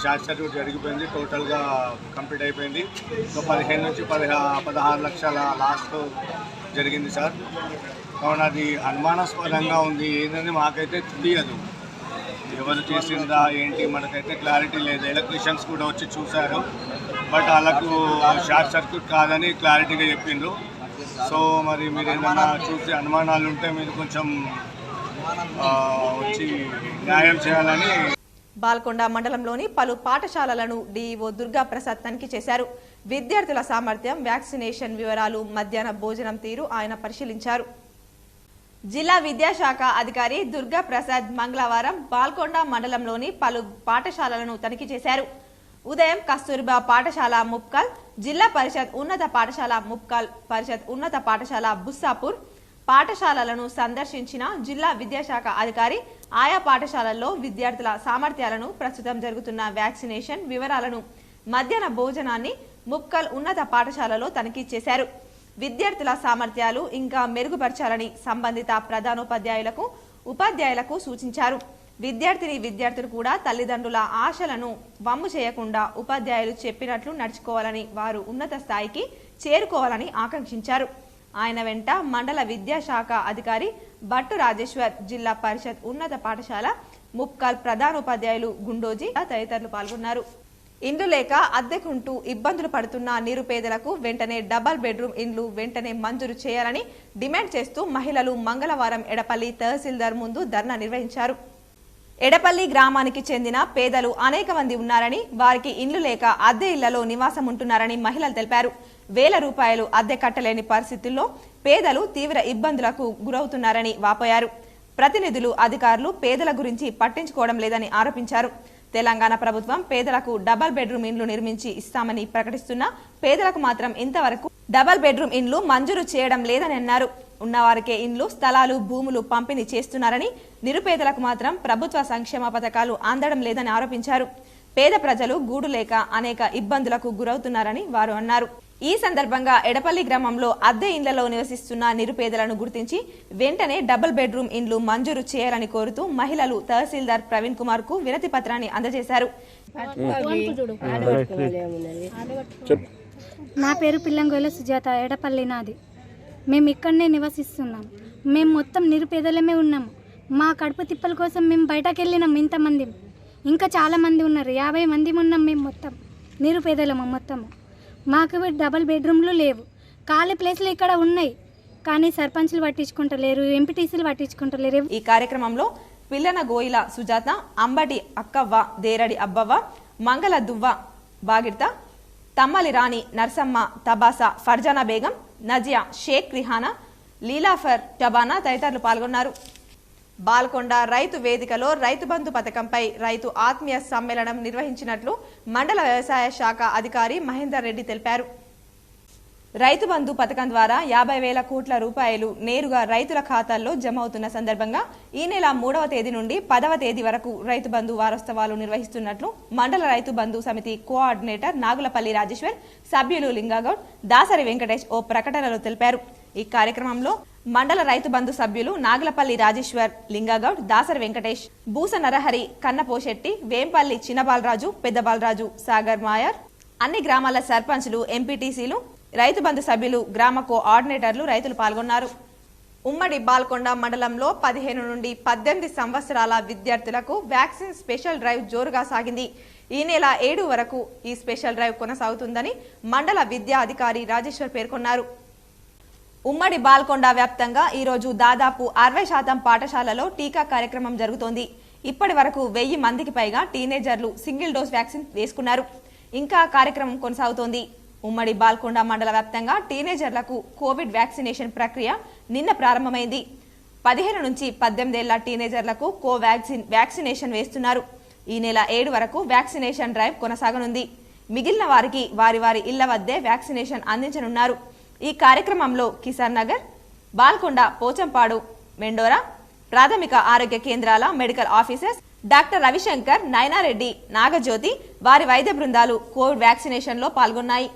షార్ట్ సర్క్యూట్ జరిగిపోయింది. టోటల్గా కంప్లీట్ అయిపోయింది. సో 15 నుంచి 16 లక్షల లాస్ట్ జరిగింది సార్. కావున అది అనుమానాస్పదంగా ఉంది. ఏంటంటే మాకైతే తెలియదు ఎవరు చేసిందా ఏంటి, మనకైతే క్లారిటీ లేదు. ఎలక్ట్రీషియన్స్ కూడా వచ్చి చూశారు, బట్ వాళ్ళకు షార్ట్ సర్క్యూట్ కాదని క్లారిటీగా చెప్పిండ్రు. సో మరి మీరు ఏమైనా చూసి అనుమానాలు ఉంటే మీరు కొంచెం వచ్చి న్యాయం చేయాలని. బాల్కొండ మండలంలోని పలు పాఠశాలలను డీఈఓ దుర్గా ప్రసాద్ తనిఖీ చేశారు. విద్యార్థుల సామర్థ్యం, వ్యాక్సినేషన్ వివరాలు, మధ్యాహ్న భోజనం తీరు ఆయన పరిశీలించారు. జిల్లా విద్యాశాఖ అధికారి దుర్గా ప్రసాద్ మంగళవారం బాల్కొండ మండలంలోని పలు పాఠశాలలను తనిఖీ చేశారు. ఉదయం కస్తూర్బా పాఠశాల ముప్కల్, జిల్లా పరిషత్ ఉన్నత పాఠశాల ముప్కల్, పరిషత్ ఉన్నత పాఠశాల బుస్సాపూర్ పాఠశాలలను సందర్శించిన జిల్లా విద్యాశాఖ అధికారి ఆయా పాఠశాలల్లో విద్యార్థుల సామర్థ్యాలను, ప్రస్తుతం జరుగుతున్న వ్యాక్సినేషన్ వివరాలను, మధ్యాహ్న భోజనాన్ని ముప్కల్ ఉన్నత పాఠశాలలో తనిఖీ చేశారు. విద్యార్థుల సామర్థ్యాలు ఇంకా మెరుగుపరచాలని సంబంధిత ప్రధానోపాధ్యాయులకు, ఉపాధ్యాయులకు సూచించారు. విద్యార్థులు కూడా తల్లిదండ్రుల ఆశలను వమ్ము చేయకుండా ఉపాధ్యాయులు చెప్పినట్లు నడుచుకోవాలని, వారు ఉన్నత స్థాయికి చేరుకోవాలని ఆకాంక్షించారు. ఆయన వెంట మండల విద్యాశాఖ అధికారి భట్టు రాజేశ్వర్, జిల్లా పరిషత్ ఉన్నత పాఠశాల ముప్కాల్ ప్రధానోపాధ్యాయులు గుండోజీ తదితరులు పాల్గొన్నారు. ఇండ్లు లేక అద్దెకుంటూ ఇబ్బందులు పడుతున్న నిరుపేదలకు వెంటనే డబల్ బెడ్రూమ్ ఇండ్లు వెంటనే మంజూరు చేయాలని డిమాండ్ చేస్తూ మహిళలు మంగళవారం ఎడపల్లి తహసీల్దార్ ముందు ధర్నా నిర్వహించారు. ఎడపల్లి గ్రామానికి చెందిన పేదలు అనేక మంది ఉన్నారని, వారికి ఇండ్లు లేక అద్దె ఇళ్లలో నివాసం ఉంటున్నారని మహిళలు తెలిపారు. వేల రూపాయలు అద్దె కట్టలేని పరిస్థితుల్లో పేదలు తీవ్ర ఇబ్బందులకు గురవుతున్నారని వాపోయారు. ప్రతినిధులు, అధికారులు పేదల గురించి పట్టించుకోవడం లేదని ఆరోపించారు. తెలంగాణ ప్రభుత్వం పేదలకు డబల్ బెడ్రూమ్ ఇండ్లు నిర్మించి ఇస్తామని ప్రకటిస్తున్నా పేదలకు మాత్రం ఇంతవరకు డబల్ బెడ్రూమ్ ఇండ్లు మంజూరు చేయడం లేదని అన్నారు. ఉన్నవారికే ఇండ్లు, స్థలాలు, భూములు పంపిణీ చేస్తున్నారని, నిరుపేదలకు మాత్రం ప్రభుత్వ సంక్షేమ పథకాలు అందడం లేదని ఆరోపించారు. పేద ప్రజలు గూడు లేక అనేక ఇబ్బందులకు గురవుతున్నారని వారు అన్నారు. ఈ సందర్భంగా ఎడపల్లి గ్రామంలో అద్దె ఇండ్లలో నివసిస్తున్న నిరుపేదలను గుర్తించి వెంటనే డబుల్ బెడ్రూమ్ ఇండ్లు మంజూరు చేయాలని కోరుతూ మహిళలు తహసీల్దార్ ప్రవీణ్ కుమార్ కు వినతి పత్రాన్ని అందజేశారు. నా పేరు పిల్లంగోల సుజాత, ఎడపల్లి నాది. మేము ఇక్కడనే నివసిస్తున్నాం. మేము మొత్తం నిరుపేదలమే ఉన్నాము. మా కడుపు తిప్పల కోసం మేము బయటకు వెళ్ళినాం. ఇంతమంది ఇంకా చాలామంది ఉన్నారు, 50 మంది ఉన్నాం. మేము మొత్తం నిరుపేదలము. మొత్తము మాకు డబల్ బెడ్రూమ్లు లేవు. ఖాళీ ప్లేస్లు ఇక్కడ ఉన్నాయి, కానీ సర్పంచ్లు పట్టించుకుంటలేరు, ఎంపీటీసీలు పట్టించుకుంటలేరు. ఈ కార్యక్రమంలో పిల్లన గోయిల సుజాత, అంబటి అక్కవ్వ, దేరడి అబ్బవ్వ, మంగళ దువ్వ బాగిర్త తమ్మలి రాణి, నర్సమ్మ, తబాసా, ఫర్జానా బేగం, నజియా, షేక్ రిహానా, లీలాఫర్, టబానా తదితరులు పాల్గొన్నారు. బాల్కొండ రైతు వేదికలో రైతు బంధు పథకంపై రైతు ఆత్మీయ సమ్మేళనం నిర్వహించినట్లు మండల వ్యవసాయ శాఖ అధికారి మహేందర్ రెడ్డి తెలిపారు. రైతు బంధు పథకం ద్వారా 50,000 కోట్ల రూపాయలు నేరుగా రైతుల ఖాతాల్లో జమ అవుతున్న సందర్భంగా ఈ నెల 3వ తేదీ నుండి 10వ తేదీ వరకు రైతు బంధు వారోత్సవాలు నిర్వహిస్తున్నట్లు మండల రైతు బంధు సమితి కోఆర్డినేటర్ నాగులపల్లి రాజేశ్వర్, సభ్యులు లింగాగౌడ్, దాసరి వెంకటేష్ ఓ ప్రకటనలో తెలిపారు. ఈ కార్యక్రమంలో మండల రైతు బంధు సభ్యులు నాగులపల్లి రాజేశ్వర్, లింగాగౌడ్, దాసరి వెంకటేష్, బూస నరహరి, కన్నపోశెట్టి, వేంపల్లి చిన్నబాలరాజు, పెద్దబాలరాజు, సాగర్ మాయర్, అన్ని గ్రామాల సర్పంచ్లు, ఎంపీటీసీలు, రైతు బంధు సభ్యులు, గ్రామ కోఆర్డినేటర్లు రైతులు పాల్గొన్నారు. ఉమ్మడి బాల్కొండ మండలంలో 15 నుండి 18 సంవత్సరాల విద్యార్థులకు వ్యాక్సిన్ స్పెషల్ డ్రైవ్ జోరుగా సాగింది. ఈ నెల 7 వరకు ఈ స్పెషల్ డ్రైవ్ కొనసాగుతుందని మండల విద్యా అధికారి రాజేశ్వర్ పేర్కొన్నారు. ఉమ్మడి బాల్కొండ వ్యాప్తంగా ఈరోజు దాదాపు 60% పాఠశాలలో టీకా కార్యక్రమం జరుగుతోంది. ఇప్పటి వరకు 1000 మందికి పైగా టీనేజర్లు సింగిల్ డోస్ వ్యాక్సిన్ వేసుకున్నారు. ఇంకా కార్యక్రమం కొనసాగుతోంది. ఉమ్మడి బాల్కొండ మండల వ్యాప్తంగా టీనేజర్లకు కోవిడ్ వ్యాక్సినేషన్ ప్రక్రియ నిన్న ప్రారంభమైంది. 15 నుంచి 18 ఏళ్ల టీనేజర్లకు కోవాక్సిన్ వ్యాక్సినేషన్ వేస్తున్నారు. ఈ నెల 7 వరకు వ్యాక్సినేషన్ డ్రైవ్ కొనసాగనుంది. మిగిలిన వారికి వారి వారి ఇళ్ల వద్దే వ్యాక్సినేషన్ అందించనున్నారు. ఈ కార్యక్రమంలో కిసాన్ నగర్, బాల్కొండ, పోచంపాడు, మెండోరా ప్రాథమిక ఆరోగ్య కేంద్రాల medical officers doctor Ravishankar, Nayanareddy, Nagajyothi వారి వైద్య బృందాలు కోవిడ్ వ్యాక్సినేషన్ లో పాల్గొన్నాయి.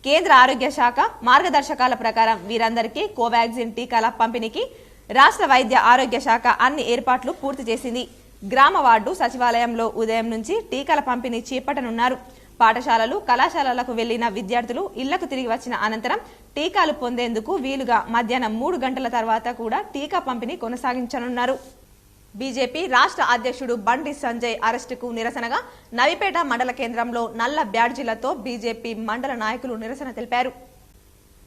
కేంద్ర ఆరోగ్య శాఖ మార్గదర్శకాల ప్రకారం వీరందరికీ కోవాక్సిన్ టీకాల పంపిణీకి రాష్ట్ర వైద్య ఆరోగ్య శాఖ అన్ని ఏర్పాట్లు పూర్తి చేసింది. గ్రామ వార్డు సచివాలయంలో ఉదయం నుంచి టీకాల పంపిణీ చేపట్టనున్నారు. పాఠశాలలు, కళాశాలలకు వెళ్లిన విద్యార్థులు ఇళ్లకు తిరిగి వచ్చిన అనంతరం టీకాలు పొందేందుకు వీలుగా మధ్యాహ్నం 3 గంటల తర్వాత కూడా టీకా పంపిణీ కొనసాగించనున్నారు. బీజేపీ రాష్ట్ర అధ్యక్షుడు బండి సంజయ్ అరెస్టుకు నిరసనగా నవిపేట మండల కేంద్రంలో నల్ల బ్యాడ్జీలతో బీజేపీ మండల నాయకులు నిరసన తెలిపారు.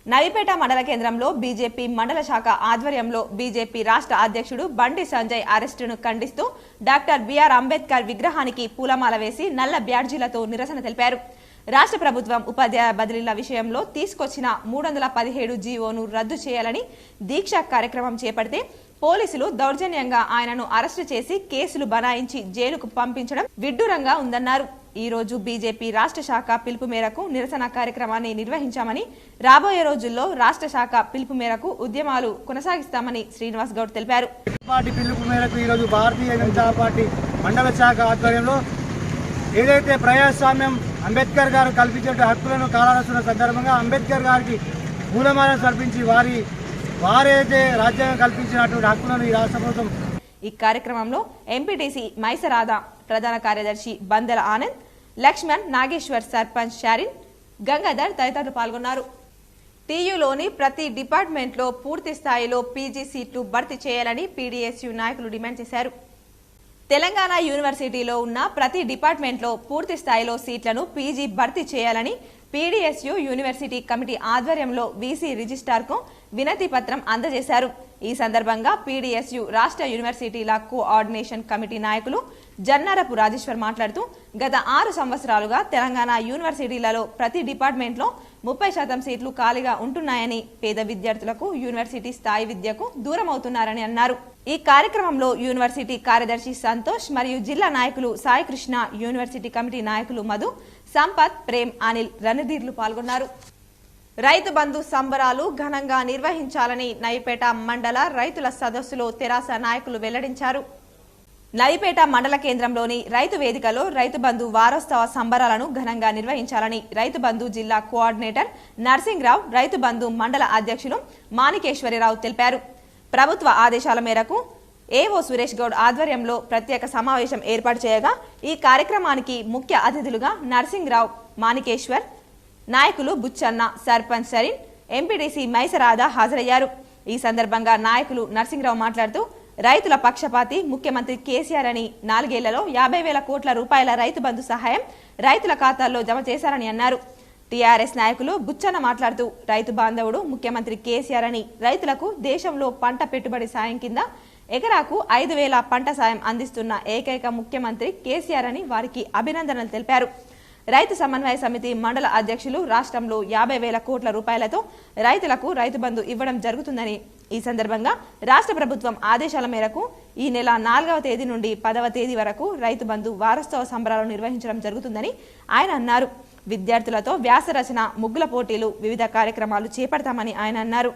నవిపేట మండల కేంద్రంలో బీజేపీ మండల శాఖ ఆధ్వర్యంలో బీజేపీ రాష్ట్ర అధ్యక్షుడు బండి సంజయ్ అరెస్టును ఖండిస్తూ డాక్టర్ బిఆర్ అంబేద్కర్ విగ్రహానికి పూలమాల వేసి నల్ల బ్యాడ్జీలతో నిరసన తెలిపారు. రాష్ట్ర ప్రభుత్వం ఉపాధ్యాయ బదిలీల విషయంలో తీసుకొచ్చిన 317 జీవోను రద్దు చేయాలని దీక్ష కార్యక్రమం చేపడితే పోలీసులు దౌర్జన్యంగా ఆయనను అరెస్టు చేసి కేసులు బనాయించి జైలుకు పంపించడం విడ్డూరంగా ఉందన్నారు. ఈ రోజు బీజేపీ రాష్ట్ర శాఖ పిలుపు మేరకు నిరసన కార్యక్రమాన్ని నిర్వహించామని, రాబోయే రోజుల్లో రాష్ట్ర శాఖ పిలుపు మేరకు ఉద్యమాలు కొనసాగిస్తామని శ్రీనివాస్ గౌడ్ తెలిపారు. పార్టీ పిలుపు మేరకు ఈరోజు భారతీయ జనతా పార్టీ మండల శాఖ ఆధ్వర్యంలో ఏదైతే ప్రజాస్వామ్యం అంబేద్కర్ గారు కల్పించిన హక్కులను కాలరాస్తున్న సందర్భంగా అంబేద్కర్ గారికి పూలమాలను సమర్పించి వారైతే రాజ్యాంగం కల్పించినటువంటి హక్కులను ఈ రాష్ట్ర ప్రభుత్వం. ఈ కార్యక్రమంలో ఎంపీటీసీ మైసరాధ, ప్రధాన కార్యదర్శి బందెల ఆనంద్, లక్ష్మణ్, నాగేశ్వర్, సర్పంచ్ షారిన్, గంగాధర్ తదితరులు పాల్గొన్నారు. టీయూలోని ప్రతి డిపార్ట్మెంట్లో పూర్తి స్థాయిలో పీజీ సీట్లు భర్తీ చేయాలని పీడీఎస్యూ నాయకులు డిమాండ్ చేశారు. తెలంగాణ యూనివర్సిటీలో ఉన్న ప్రతి డిపార్ట్మెంట్లో పూర్తి స్థాయిలో సీట్లను పీజీ భర్తీ చేయాలని పీడీఎస్యూ యూనివర్సిటీ కమిటీ ఆధ్వర్యంలో వీసీ రిజిస్ట్రార్కు వినతి పత్రం అందజేశారు. ఈ సందర్భంగా పీడీఎస్యూ రాష్ట్ర యూనివర్సిటీల కోఆర్డినేషన్ కమిటీ నాయకులు జన్నారపు రాజేశ్వర్ మాట్లాడుతూ గత 6 సంవత్సరాలుగా తెలంగాణ యూనివర్సిటీలలో ప్రతి డిపార్ట్మెంట్లో 30% సీట్లు ఖాళీగా ఉంటున్నాయని, పేద విద్యార్థులకు యూనివర్సిటీ స్థాయి విద్యకు దూరం అవుతున్నారని అన్నారు. ఈ కార్యక్రమంలో యూనివర్సిటీ కార్యదర్శి సంతోష్ మరియు జిల్లా నాయకులు సాయి కృష్ణ, యూనివర్సిటీ కమిటీ నాయకులు మధు, సంపత్, ప్రేమ్, అనిల్, రణధీర్లు పాల్గొన్నారు. రైతు బంధు సంబరాలు ఘనంగా నిర్వహించాలని నవిపేట మండల రైతుల సదస్సులో తెరాస నాయకులు వెల్లడించారు. నవిపేట మండల కేంద్రంలోని రైతు వేదికలో రైతు బంధు వారోత్సవ సంబరాలను ఘనంగా నిర్వహించాలని రైతు బంధు జిల్లా కోఆర్డినేటర్ నర్సింగ్రావు, రైతు బంధు మండల అధ్యక్షులు మాణికేశ్వరరావు తెలిపారు. ప్రభుత్వ ఆదేశాల మేరకు ఏవో సురేష్ గౌడ్ ఆధ్వర్యంలో ప్రత్యేక సమావేశం ఏర్పాటు చేయగా ఈ కార్యక్రమానికి ముఖ్య అతిథులుగా నర్సింగ్రావు, మాణికేశ్వర్, నాయకులు బుచ్చన్న, సర్పంచ్ సరీన్, ఎంపీటీసీ మైసరాధ హాజరయ్యారు. ఈ సందర్భంగా నాయకులు నర్సింగ్రావు మాట్లాడుతూ రైతుల పక్షపాతి ముఖ్యమంత్రి కేసీఆర్ అని 4 ఏళ్లలో 50,000 కోట్ల రూపాయల రైతు బంధు సహాయం రైతుల ఖాతాల్లో జమ చేశారని అన్నారు. టీఆర్ఎస్ నాయకులు బుచ్చన్న మాట్లాడుతూ రైతు బాంధవుడు ముఖ్యమంత్రి కేసీఆర్ అని, రైతులకు దేశంలో పంట పెట్టుబడి సాయం కింద ఎకరాకు 5,000 పంట సాయం అందిస్తున్న ఏకైక ముఖ్యమంత్రి కేసీఆర్ అని వారికి అభినందనలు తెలిపారు. రైతు సమన్వయ సమితి మండల అధ్యక్షులు రాష్ట్రంలో 50,000 కోట్ల రూపాయలతో రైతులకు రైతు బంధు ఇవ్వడం జరుగుతుందని, ఈ సందర్భంగా రాష్ట్ర ప్రభుత్వం ఆదేశాల మేరకు ఈ నెల 4వ తేదీ నుండి 10వ తేదీ వరకు రైతు బంధు వారోత్సవ సంబరాలు నిర్వహించడం జరుగుతుందని ఆయన అన్నారు. విద్యార్థులతో వ్యాస రచన, ముగ్గుల పోటీలు, వివిధ కార్యక్రమాలు చేపడతామని ఆయన అన్నారు.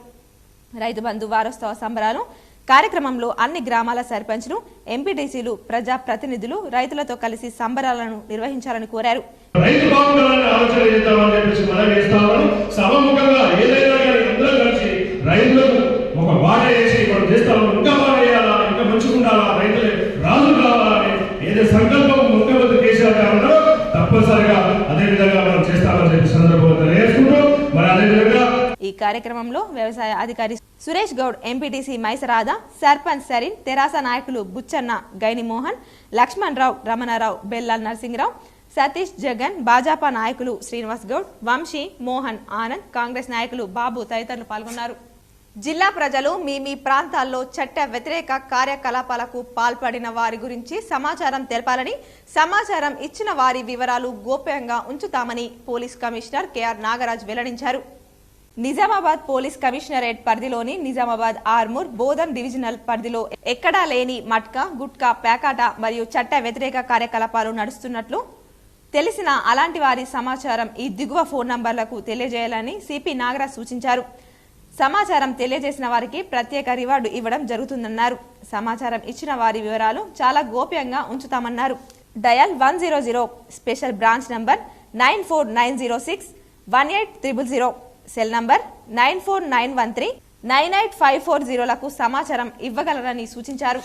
రైతు బంధు వారోత్సవ సంబరాలు కార్యక్రమంలో అన్ని గ్రామాల సర్పంచ్లు, ఎంపీటీసీలు, ప్రజా ప్రతినిధులు రైతులతో కలిసి సంబరాలను నిర్వహించాలని కోరారు. రైతు బాగుండాలని ఆలోచన చేద్దామని చెప్పేసి మనం చేస్తామని సభముఖంగా ఏదైనా కానీ అందరం కలిసి రైతులకు ఒక బాట వేసి మనం చేస్తాము. ఇంకా బాగా చేయాలా, ఇంకా మంచిగా ఉండాలా, రైతులే రాజు కావాలని ఏదో సంకల్పం ముఖ్యమంత్రి కేసీఆర్ గారు ఉన్నారో తప్పనిసరిగా అదే విధంగా మనం చేస్తామని చెప్పి సందర్భంగా తెలియజేసుకుంటూ మరి అదే విధంగా ఈ కార్యక్రమంలో వ్యవసాయ అధికారి సురేష్ గౌడ్, ఎంపీటీసీ మైసరాధ, సర్పంచ్ సరీన్, తెరాస నాయకులు బుచ్చన్న, గైని మోహన్, లక్ష్మణ్ రావు, రమణారావు, బెల్లాల్ నరసింహరావు, సతీష్, జగన్, భాజపా నాయకులు శ్రీనివాస్ గౌడ్, వంశీ, మోహన్, ఆనంద్, కాంగ్రెస్ నాయకులు బాబు తదితరులు పాల్గొన్నారు. జిల్లా ప్రజలు మీ ప్రాంతాల్లో చట్ట వ్యతిరేక కార్యకలాపాలకు పాల్పడిన వారి గురించి సమాచారం తెలపాలని, సమాచారం ఇచ్చిన వారి వివరాలు గోప్యంగా ఉంచుతామని పోలీస్ కమిషనర్ కెఆర్ నాగరాజ్ వెల్లడించారు. నిజామాబాద్ పోలీస్ కమిషనరేట్ పరిధిలోని నిజామాబాద్, ఆర్మూర్, బోధన్ డివిజనల్ పరిధిలో ఎక్కడా లేని మట్కా, గుట్కా, పేకాట మరియు చట్ట వ్యతిరేక కార్యకలాపాలు నడుస్తున్నట్లు తెలిసిన అలాంటి వారి సమాచారం ఈ దిగువ ఫోన్ నంబర్లకు తెలియజేయాలని సిపి నాగరాజ్ సూచించారు. సమాచారం తెలియజేసిన వారికి ప్రత్యేక రివార్డు ఇవ్వడం జరుగుతుందన్నారు. సమాచారం ఇచ్చిన వారి వివరాలు చాలా గోప్యంగా ఉంచుతామన్నారు. Dial 100 special branch number 9490618000, cell number 9491398540లకు సమాచారం ఇవ్వగలరని సూచించారు.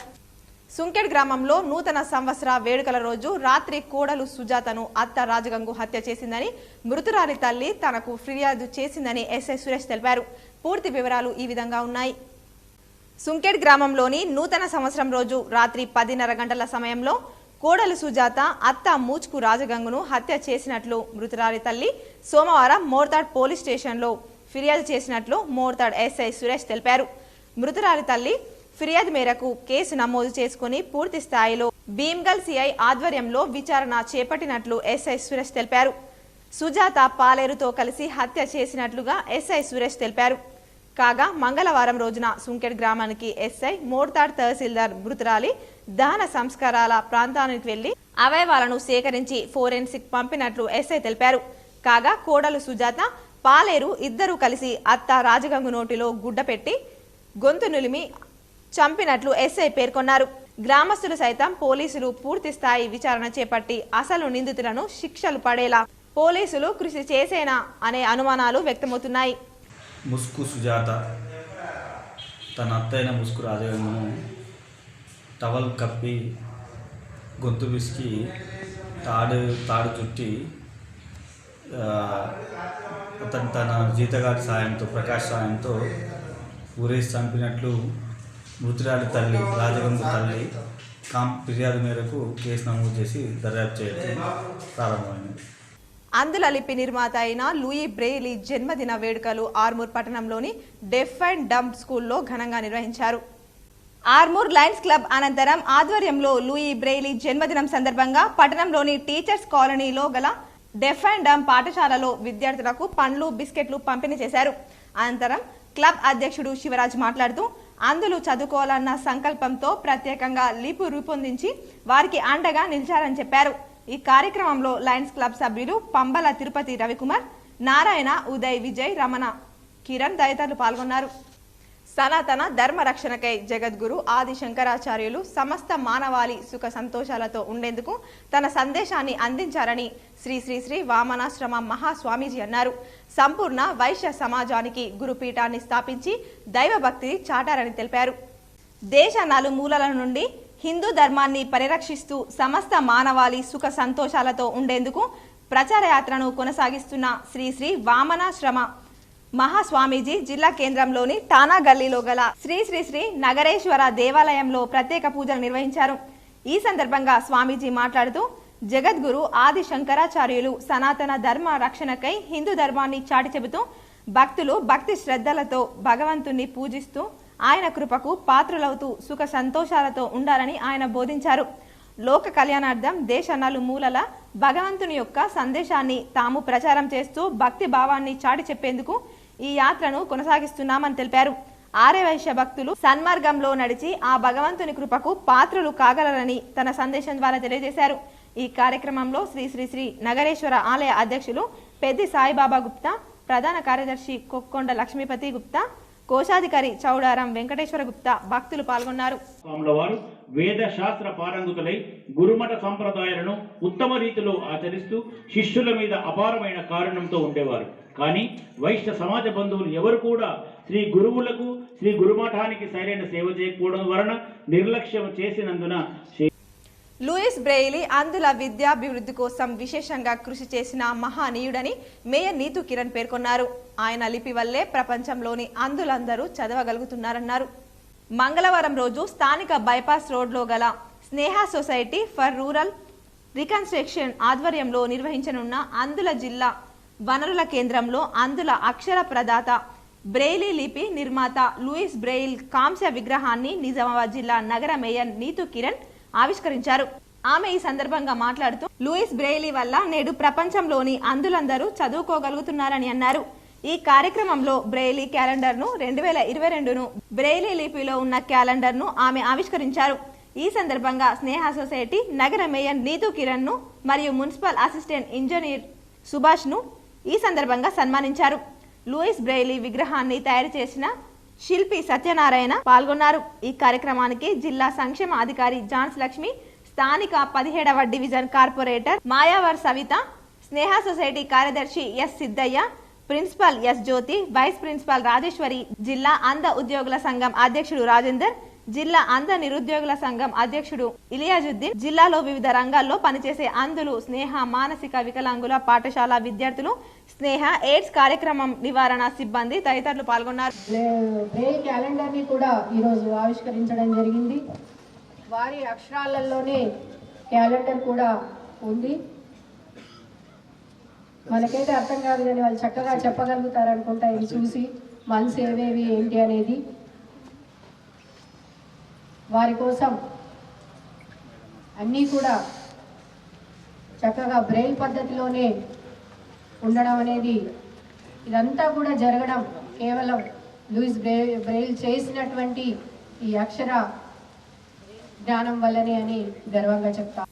సుంకెడ్ గ్రామంలో నూతన సంవత్సర వేడుకల రోజు రాత్రి కోడలు సుజాతను అత్త రాజగంగు హత్య చేసిందని మృతురాలి తల్లి తనకు ఫిర్యాదు చేసిందని ఎస్ఐ సురేష్ తెలిపారు. పూర్తి వివరాలు ఈ విధంగా ఉన్నాయి. సుంకెడ్ గ్రామంలోని నూతన సంవత్సరం రోజు రాత్రి 10:30 గంటల సమయంలో కోడలు సుజాత అత్త మూచ్కు రాజగంగును హత్య చేసినట్లు మృతురాలి తల్లి సోమవారం మోర్తాడ్ పోలీస్ స్టేషన్లో ఫిర్యాదు చేసినట్లు మోర్తాడ్ ఎస్ఐ సురేష్ తెలిపారు. మృతురాలి తల్లి ఫిర్యాదు మేరకు కేసు నమోదు చేసుకుని పూర్తి స్థాయిలో భీమ్గల్ సిఐ ఆధ్వర్యంలో విచారణ చేపట్టినట్లు ఎస్ఐ సురేష్ తెలిపారు. సుజాత పాలేరుతో కలిసి హత్య చేసినట్లుగా ఎస్ఐ సురేష్ తెలిపారు. కాగా మంగళవారం రోజున సుంకెడ్ గ్రామానికి ఎస్ఐ, మోర్తాడ్ తహసీల్దార్ మృతురాలి దహన సంస్కారాల ప్రాంతానికి వెళ్లి అవయవాలను సేకరించి ఫోరెన్సిక్ పంపినట్లు ఎస్ఐ తెలిపారు. కాగా కోడలు సుజాత, పాలేరు ఇద్దరూ కలిసి అత్త రాజగంగు నోటిలో గుడ్డ పెట్టి గొంతు నులిమి చంపినట్లు ఎస్ఐ పేర్కొన్నారు. గ్రామస్తులు సైతం పోలీసులు పూర్తి స్థాయి విచారణ చేపట్టి అసలు నిందితులను శిక్షలు పడేలా పోలీసులు కృషి చేసేనా అనే అనుమానాలు వ్యక్తమవుతున్నాయి. ముస్కు సుజాత తన అత్తైన ముస్కు రాజగంగును టవల్ కప్పి గొంతు విసికి తాడు చుట్టి అతను తన జీతగాడి సాయంతో, ప్రకాష్ సాయంతో ఊరేసి చంపినట్లు మృతురాలి తల్లి, రాజగంగు తల్లి ఫిర్యాదు మేరకు కేసు నమోదు చేసి దర్యాప్తు చేయడం ప్రారంభమైంది. అందుల లిపి నిర్మాత అయిన లూయి బ్రెయిలీ జన్మదిన వేడుకలు ఆర్మూర్ పట్టణంలోని డెఫ్ అండ్ డంప్ స్కూల్లో ఘనంగా నిర్వహించారు. ఆర్మూర్ లయన్స్ క్లబ్ అనంతరం ఆధ్వర్యంలో లూయి బ్రెయిలీ జన్మదినం సందర్భంగా పట్టణంలోని టీచర్స్ కాలనీలో గల డెఫ్ అండ్ డంప్ పాఠశాలలో విద్యార్థులకు పండ్లు, బిస్కెట్లు పంపిణీ చేశారు. అనంతరం క్లబ్ అధ్యక్షుడు శివరాజ్ మాట్లాడుతూ అందులు చదువుకోవాలన్న సంకల్పంతో ప్రత్యేకంగా లిపు రూపొందించి వారికి అండగా నిలిచారని చెప్పారు. ఈ కార్యక్రమంలో లయన్స్ క్లబ్ సభ్యులు పంబల తిరుపతి రవికుమార్, నారాయణ, ఉదయ్, విజయ్, రమణ, కిరణ్ తదితరులు పాల్గొన్నారు. సనాతన ధర్మ రక్షణకై జగద్గురు ఆది శంకరాచార్యులు సమస్త మానవాళి సుఖ సంతోషాలతో ఉండేందుకు తన సందేశాన్ని అందించారని శ్రీ శ్రీ శ్రీ వామనాశ్రమ మహాస్వామీజీ అన్నారు. సంపూర్ణ వైశ్య సమాజానికి గురుపీఠాన్ని స్థాపించి దైవభక్తి చాటారని తెలిపారు. దేశ నలుమూలల నుండి హిందూ ధర్మాన్ని పరిరక్షిస్తూ సమస్త మానవాళి సుఖ సంతోషాలతో ఉండేందుకు ప్రచార యాత్రను కొనసాగిస్తున్న శ్రీ శ్రీ వామనాశ్రమ మహాస్వామీజీ జిల్లా కేంద్రంలోని టానా గల్లీలో గల శ్రీ శ్రీ శ్రీ నగరేశ్వర దేవాలయంలో ప్రత్యేక పూజలు నిర్వహించారు. ఈ సందర్భంగా స్వామీజీ మాట్లాడుతూ జగద్గురు ఆది శంకరాచార్యులు సనాతన ధర్మ రక్షణకై హిందూ ధర్మాన్ని చాటి చెబుతూ భక్తులు భక్తి శ్రద్ధలతో భగవంతుణ్ణి పూజిస్తూ ఆయన కృపకు పాత్రులవుతూ సుఖ సంతోషాలతో ఉండాలని ఆయన బోధించారు. లోక కళ్యాణార్థం దేశ నలుమూలల భగవంతుని యొక్క సందేశాన్ని తాము ప్రచారం చేస్తూ భక్తి భావాన్ని చాటి చెప్పేందుకు ఈ యాత్రను కొనసాగిస్తున్నామని తెలిపారు. ఆర్యవైశ్య భక్తులు సన్మార్గంలో నడిచి ఆ భగవంతుని కృపకు పాత్రులు కాగలరని తన సందేశం ద్వారా తెలియజేశారు. ఈ కార్యక్రమంలో శ్రీ శ్రీ శ్రీ నగరేశ్వర ఆలయ అధ్యక్షులు పెద్ది సాయిబాబా గుప్తా, ప్రధాన కార్యదర్శి కొక్కొండ లక్ష్మీపతి గుప్తా, కోశాధికారి చౌడారం వెంకటేశ్వర గుప్తా భక్తులు పాల్గొన్నారు. వారు వేద శాస్త్ర పారంగుతులై గురుమఠ సంప్రదాయాలను ఉత్తమ రీతిలో ఆచరిస్తూ శిష్యుల మీద అపారమైన కారణంతో ఉండేవారు. కానీ వైశ్య సమాజ బంధువులు ఎవరు కూడా శ్రీ గురువులకు శ్రీ గురుమఠానికి సరైన సేవ చేయకపోవడం వలన నిర్లక్ష్యం చేసినందున లూయిస్ బ్రెయిలీ అంధుల విద్యాభివృద్ధి కోసం విశేషంగా కృషి చేసిన మహానీయుడని మేయర్ నీతు కిరణ్ పేర్కొన్నారు. ఆయన లిపి వల్లే ప్రపంచంలోని అంధులందరూ చదవగలుగుతున్నారన్నారు. మంగళవారం రోజు స్థానిక బైపాస్ రోడ్లో గల స్నేహ సొసైటీ ఫర్ రూరల్ రికన్స్ట్రక్షన్ ఆధ్వర్యంలో నిర్వహించనున్న అంధుల జిల్లా వనరుల కేంద్రంలో అంధుల అక్షర ప్రదాత బ్రెయిలీ లిపి నిర్మాత లూయిస్ బ్రెయిల్ కాంస్య విగ్రహాన్ని నిజామాబాద్ జిల్లా నగర మేయర్ నీతు కిరణ్ ఆవిష్కరించారు. ఆమె ఈ సందర్భంగా మాట్లాడుతూ లూయిస్ బ్రెయిలీ వల్ల నేడు ప్రపంచంలోని అంధులందరూ చదువుకోగలుగుతున్నారని అన్నారు. ఈ కార్యక్రమంలో బ్రెయిలీ క్యాలెండర్ను 2022ను బ్రెయిలీ లిపిలో ఉన్న క్యాలెండర్ను ఆమె ఆవిష్కరించారు. ఈ సందర్భంగా స్నేహ సొసైటీ నగర మేయర్ నీతు కిరణ్ ను మరియు మున్సిపల్ అసిస్టెంట్ ఇంజనీర్ సుభాష్ ను ఈ సందర్భంగా సన్మానించారు. లూయిస్ బ్రెయిలీ విగ్రహాన్ని తయారు చేసిన శిల్పి సత్యనారాయణ పాల్గొన్నారు. ఈ కార్యక్రమానికి జిల్లా సంక్షేమ అధికారి జాన్స్ లక్ష్మి, స్థానిక 17వ డివిజన్ కార్పొరేటర్ మాయావర్ సవిత, స్నేహ సొసైటీ కార్యదర్శి ఎస్ సిద్ధయ్య, ప్రిన్సిపల్ ఎస్ జ్యోతి, వైస్ ప్రిన్సిపల్ రాజేశ్వరి, జిల్లా అంధ ఉద్యోగుల సంఘం అధ్యక్షుడు రాజేందర్, జిల్లా అంధ నిరుద్యోగుల సంఘం అధ్యక్షుడు ఇలియాజుద్దీన్, జిల్లాలో వివిధ రంగాల్లో పనిచేసే అంధులు, స్నేహ మానసిక వికలాంగుల పాఠశాల విద్యార్థులు, స్నేహ ఎయిడ్స్ కార్యక్రమం నివారణ సిబ్బంది తదితరులు పాల్గొన్నారు. బ్రెయిల్ క్యాలెండర్ ని కూడా ఈరోజు ఆవిష్కరించడం జరిగింది. వారి అక్షరాలలోనే క్యాలెండర్ కూడా ఉంది. మనకైతే అర్థం కాదు కానీ వాళ్ళు చక్కగా చెప్పగలుగుతారు అనుకుంటా ఇది చూసి మనసు ఏవేవి ఏంటి అనేది. వారి కోసం అన్నీ కూడా చక్కగా బ్రెయిల్ పద్ధతిలోనే ఉండడం అనేది ఇదంతా కూడా జరగడం కేవలం లూయిస్ బ్రెయిల్ చేసినటువంటి ఈ అక్షర జ్ఞానం వల్లనే అని గర్వంగా చెప్తాను.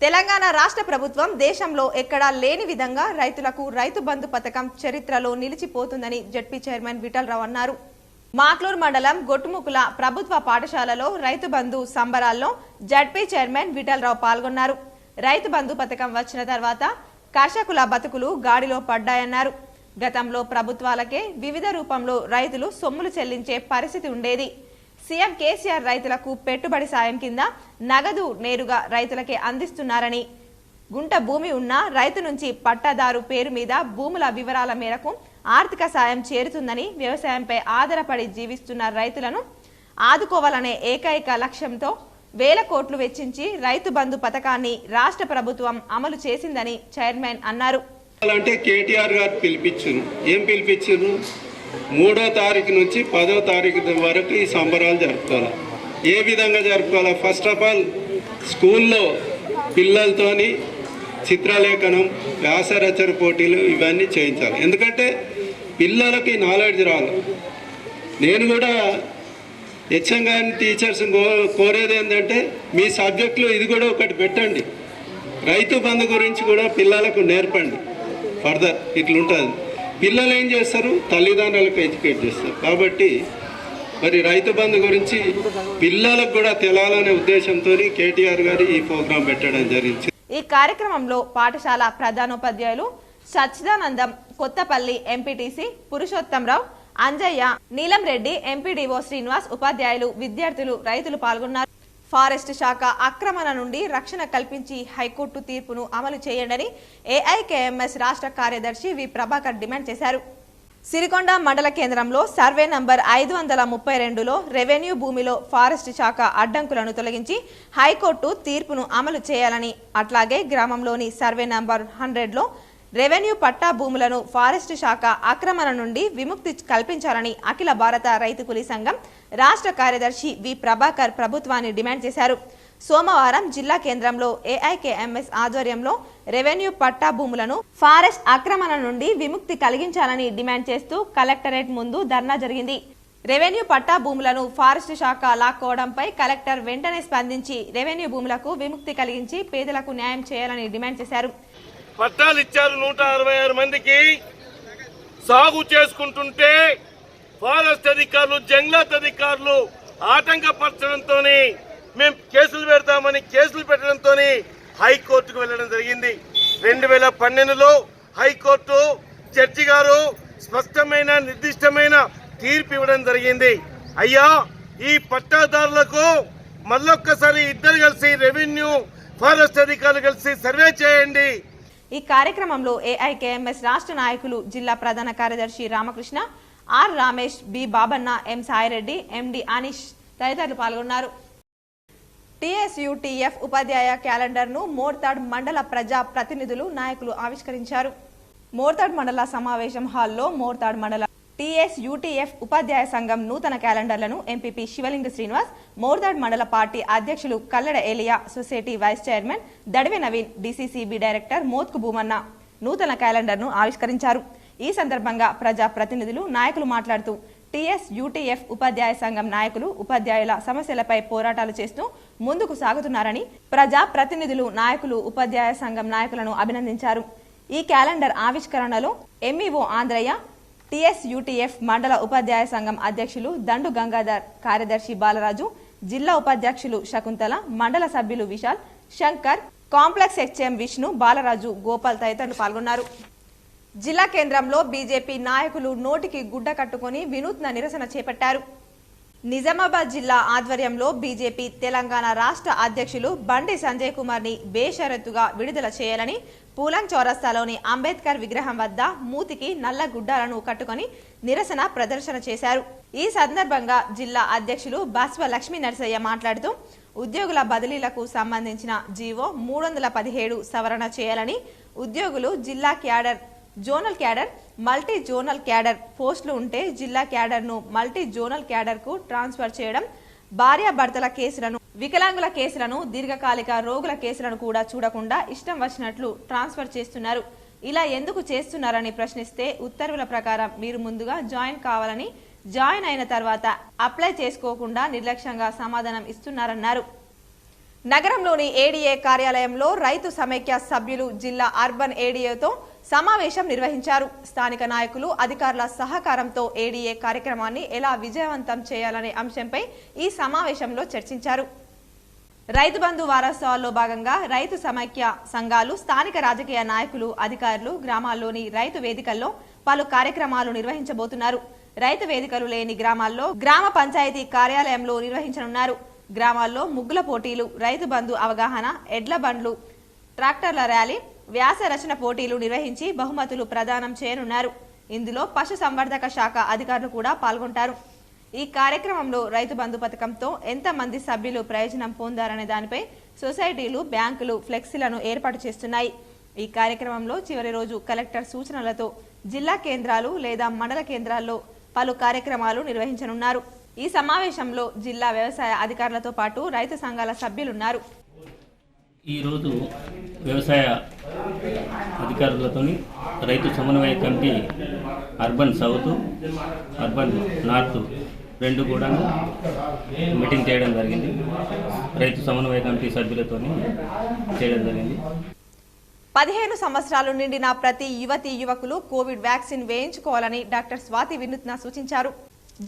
తెలంగాణ రాష్ట్ర ప్రభుత్వం దేశంలో ఎక్కడా లేని విధంగా రైతులకు రైతు బంధు పథకం చరిత్రలో నిలిచిపోతుందని జడ్పీ చైర్మన్ విఠలరావు అన్నారు. మాక్లూర్ మండలం గొట్టుముకుల ప్రభుత్వ పాఠశాలలో రైతు బంధు సంబరాల్లో జడ్పీ చైర్మన్ విఠలరావు పాల్గొన్నారు. రైతు బంధు పథకం వచ్చిన తర్వాత కర్షకుల బతుకులు గాడిలో పడ్డాయన్నారు. గతంలో ప్రభుత్వాలకే వివిధ రూపంలో రైతులు సొమ్ములు చెల్లించే పరిస్థితి ఉండేది. సీఎం కేసీఆర్ రైతులకు పెట్టుబడి సాయం కింద నగదు నేరుగా రైతులకే అందిస్తున్నారని, గుంట భూమి ఉన్న రైతు నుంచి పట్టాదారు పేరు మీద భూముల వివరాల మేరకు ఆర్థిక సాయం చేరుతుందని, వ్యవసాయంపై ఆధారపడి జీవిస్తున్న రైతులను ఆదుకోవాలనే ఏకైక లక్ష్యంతో వేల కోట్లు వెచ్చించి రైతు బంధు పథకాన్ని రాష్ట్ర ప్రభుత్వం అమలు చేసిందని చైర్మన్ అన్నారు. అంటే కేటీఆర్ గారు పిలిపించారు. ఏం పిలిపించారు? 3వ తారీఖు నుంచి 10వ తారీఖు వరకు ఈ సంబరాలు జరుపుకోవాలి. ఏ విధంగా జరుపుకోవాలి? ఫస్ట్ ఆఫ్ ఆల్ స్కూల్లో పిల్లలతోని చిత్రలేఖనం, వ్యాసరచన పోటీలు ఇవన్నీ చేయించాలి. ఎందుకంటే పిల్లలకి నాలెడ్జ్ రావాలి. నేను కూడా హెచ్ఎం గారిని టీచర్స్ కోరేది ఏంటంటే మీ సబ్జెక్టులో ఇది కూడా ఒకటి పెట్టండి. రైతు బంధు గురించి కూడా పిల్లలకు నేర్పండి. ఫర్దర్ ఇట్లుంటుంది. పిల్లలు ఏం చేస్తారు? తల్లిదండ్రులకు ఎడ్యుకేట్ చేస్తారు. కాబట్టి మరి రైతు బంధు గురించి పిల్లలకు కూడా తెలాలనే ఉద్దేశంతో కేటీఆర్ గారు ఈ ప్రోగ్రాం పెట్టడం జరిగింది. ఈ కార్యక్రమంలో పాఠశాల ప్రధానోపాధ్యాయులు సచ్చిదానందం, కొత్తపల్లి ఎంపీటీసీ పురుషోత్తంరావు, అంజయ్య, నీలం రెడ్డి, ఎంపీడీఓ శ్రీనివాస్, ఉపాధ్యాయులు, విద్యార్థులు, రైతులు పాల్గొన్నారు. ఫారెస్ట్ శాఖ ఆక్రమణ నుండి రక్షణ కల్పించి హైకోర్టు తీర్పును అమలు చేయండి ఏఐకేఎంఎస్ రాష్ట్ర కార్యదర్శి వి ప్రభాకర్ డిమాండ్ చేశారు. సిరికొండ మండల కేంద్రంలో సర్వే నంబర్ 532లో రెవెన్యూ భూమిలో ఫారెస్ట్ శాఖ అడ్డంకులను తొలగించి హైకోర్టు తీర్పును అమలు చేయాలని, అట్లాగే గ్రామంలోని సర్వే నంబర్ 100లో రెవెన్యూ పట్టా భూములను ఫారెస్ట్ శాఖ ఆక్రమణ నుండి విముక్తి కల్పించాలని అఖిల భారత రైతు కూలీ సంఘం రాష్ట్ర కార్యదర్శి వి ప్రభాకర్ ప్రభుత్వాన్ని డిమాండ్ చేశారు. సోమవారం జిల్లా కేంద్రంలో ఏఐకేఎంఎస్ ఆధ్వర్యంలో రెవెన్యూ పట్టా భూములను ఫారెస్ట్ ఆక్రమణ నుండి విముక్తి కలిగించాలని డిమాండ్ చేస్తూ కలెక్టరేట్ ముందు ధర్నా జరిగింది. రెవెన్యూ పట్టా భూములను ఫారెస్ట్ శాఖ లాక్కోవడంపై కలెక్టర్ వెంటనే స్పందించి రెవెన్యూ భూములకు విముక్తి కలిగించి పేదలకు న్యాయం చేయాలని డిమాండ్ చేశారు. పట్టాలు ఇచ్చారు 166 మందికి. సాగు చేసుకుంటుంటే ఫారెస్ట్ అధికారులు, జంగ్లాత్ అధికారులు ఆటంకపరచడంతో మేము కేసులు పెడతామని కేసులు పెట్టడంతో హైకోర్టుకు వెళ్ళడం జరిగింది. 2012లో హైకోర్టు జడ్జి గారు స్పష్టమైన నిర్దిష్టమైన తీర్పు ఇవ్వడం జరిగింది. అయ్యా, ఈ పట్టాదారులకు మళ్ళొక్కసారి ఇద్దరు కలిసి రెవెన్యూ ఫారెస్ట్ అధికారులు కలిసి సర్వే చేయండి. ఈ కార్యక్రమంలో ఏఐకేఎంఎస్ రాష్ట్ర నాయకులు జిల్లా ప్రధాన కార్యదర్శి రామకృష్ణ, ఆర్ రామేష్, బి బాబన్న, ఎం సాయిరెడ్డి, ఎండి అనీష్ తదితరులు పాల్గొన్నారు. టీఎస్యూటీఎఫ్ ఉపాధ్యాయ క్యాలెండర్ను మోర్తాడ్ మండల ప్రజా ప్రతినిధులు నాయకులు ఆవిష్కరించారు. మోర్తాడ్ మండల సమావేశం హాల్లో మోర్తాడ్ మండల టీఎస్యూటీఎఫ్ ఉపాధ్యాయ సంఘం నూతన క్యాలెండర్లను ఎంపీపీ శివలింగ శ్రీనివాస్, మోర్తాడ్ మండల పార్టీ అధ్యక్షులు కల్లెడ ఏలియా, సొసైటీ వైస్ చైర్మన్ దడివె నవీన్, డీసీసీబీ డైరెక్టర్ మోత్కు భూమన్న నూతన క్యాలెండర్ను ఆవిష్కరించారు. ఈ సందర్భంగా ప్రజా ప్రతినిధులు నాయకులు మాట్లాడుతూ టీఎస్యూటీఎఫ్ ఉపాధ్యాయ సంఘం నాయకులు ఉపాధ్యాయుల సమస్యలపై పోరాటాలు చేస్తూ ముందుకు సాగుతున్నారని ప్రజా ప్రతినిధులు నాయకులు ఉపాధ్యాయ సంఘం నాయకులను అభినందించారు. ఈ క్యాలెండర్ ఆవిష్కరణలో ఎంఈఓ ఆంధ్రయ్య, టీఎస్యూటీఎఫ్ మండల ఉపాధ్యాయ సంఘం అధ్యక్షులు దండు గంగాధర్, కార్యదర్శి బాలరాజు, జిల్లా ఉపాధ్యక్షులు శకుంతల, మండల సభ్యులు విశాల్, శంకర్, కాంప్లెక్స్ హెచ్ఎం విష్ణు, బాలరాజు, గోపాల్ తదితరులు పాల్గొన్నారు. జిల్లా కేంద్రంలో బీజేపీ నాయకులు నోటికి గుడ్డ కట్టుకుని వినూత్న నిరసన చేపట్టారు. నిజామాబాద్ జిల్లా ఆధ్వర్యంలో బీజేపీ తెలంగాణ రాష్ట్ర అధ్యక్షులు బండి సంజయ్ కుమార్ ని బేషరతుగా విడుదల చేయాలని పూలం చౌరస్తాలోని అంబేద్కర్ విగ్రహం వద్ద మూతికి నల్ల గుడ్డాలను కట్టుకుని నిరసన ప్రదర్శన చేశారు. ఈ సందర్భంగా జిల్లా అధ్యక్షులు బస్వ లక్ష్మీ నరసయ్య మాట్లాడుతూ ఉద్యోగుల బదిలీలకు సంబంధించిన జీవో 317 సవరణ చేయాలని, ఉద్యోగులు జిల్లా cadre, zonal cadre, multi zonal cadre పోస్టులు ఉంటే జిల్లా క్యాడర్ను మల్టీ జోనల్ క్యాడర్కు ట్రాన్స్ఫర్ చేయడం, భార్యాభర్తల కేసులను, వికలాంగుల కేసులను, దీర్ఘకాలిక రోగుల కేసులను కూడా చూడకుండా ఇష్టం వచ్చినట్లు ట్రాన్స్ఫర్ చేస్తున్నారు. ఇలా ఎందుకు చేస్తున్నారని ప్రశ్నిస్తే ఉత్తర్వుల ప్రకారం మీరు ముందుగా జాయిన్ కావాలని, జాయిన్ అయిన తర్వాత అప్లై చేసుకోకుండా నిర్లక్ష్యంగా సమాధానం ఇస్తున్నారన్నారు. నగరంలోని ఏడీఏ కార్యాలయంలో రైతు సమైక్య సభ్యులు జిల్లా అర్బన్ ఏడీఏతో సమావేశం నిర్వహించారు. స్థానిక నాయకులు, అధికారుల సహకారంతో ఏడీఏ కార్యక్రమాన్ని ఎలా విజయవంతం చేయాలనే అంశంపై ఈ సమావేశంలో చర్చించారు. రైతు బంధు వారోత్సవాల్లో భాగంగా రైతు సమైక్య సంఘాలు, స్థానిక రాజకీయ నాయకులు, అధికారులు గ్రామాల్లోని రైతు వేదికల్లో పలు కార్యక్రమాలు నిర్వహించబోతున్నారు. రైతు వేదికలు లేని గ్రామాల్లో గ్రామ పంచాయతీ కార్యాలయంలో నిర్వహించనున్నారు. గ్రామాల్లో ముగ్గుల పోటీలు, రైతు బంధు అవగాహన, ఎడ్ల బండ్లు, ట్రాక్టర్ల ర్యాలీ, వ్యాస రచన పోటీలు నిర్వహించి బహుమతులు ప్రదానం చేయనున్నారు. ఇందులో పశు సంవర్ధక శాఖ అధికారులు కూడా పాల్గొంటారు. ఈ కార్యక్రమంలో రైతు బంధు పథకంతో ఎంతమంది సభ్యులు ప్రయోజనం పొందారనే దానిపై సొసైటీలు, బ్యాంకులు ఫ్లెక్సీలను ఏర్పాటు చేస్తున్నాయి. ఈ కార్యక్రమంలో చివరి రోజు కలెక్టర్ సూచనలతో జిల్లా కేంద్రాలు లేదా మండల కేంద్రాల్లో పలు కార్యక్రమాలు నిర్వహించనున్నారు. ఈ సమావేశంలో జిల్లా వ్యవసాయ అధికారులతో పాటు రైతు సంఘాల సభ్యులున్నారు. ఈరోజు వ్యవసాయ అధికారులతో రైతు సమన్వయ committee urban south, urban north రెండు కూడా మీటింగ్ చేయడం జరిగింది. రైతు సమన్వయ కమిటీ సభ్యులతో చేయడం జరిగింది. 15 సంవత్సరాలు నిండిన ప్రతి యువతీ యువకులు కోవిడ్ వ్యాక్సిన్ వేయించుకోవాలని డాక్టర్ స్వాతి వినూత్న సూచించారు.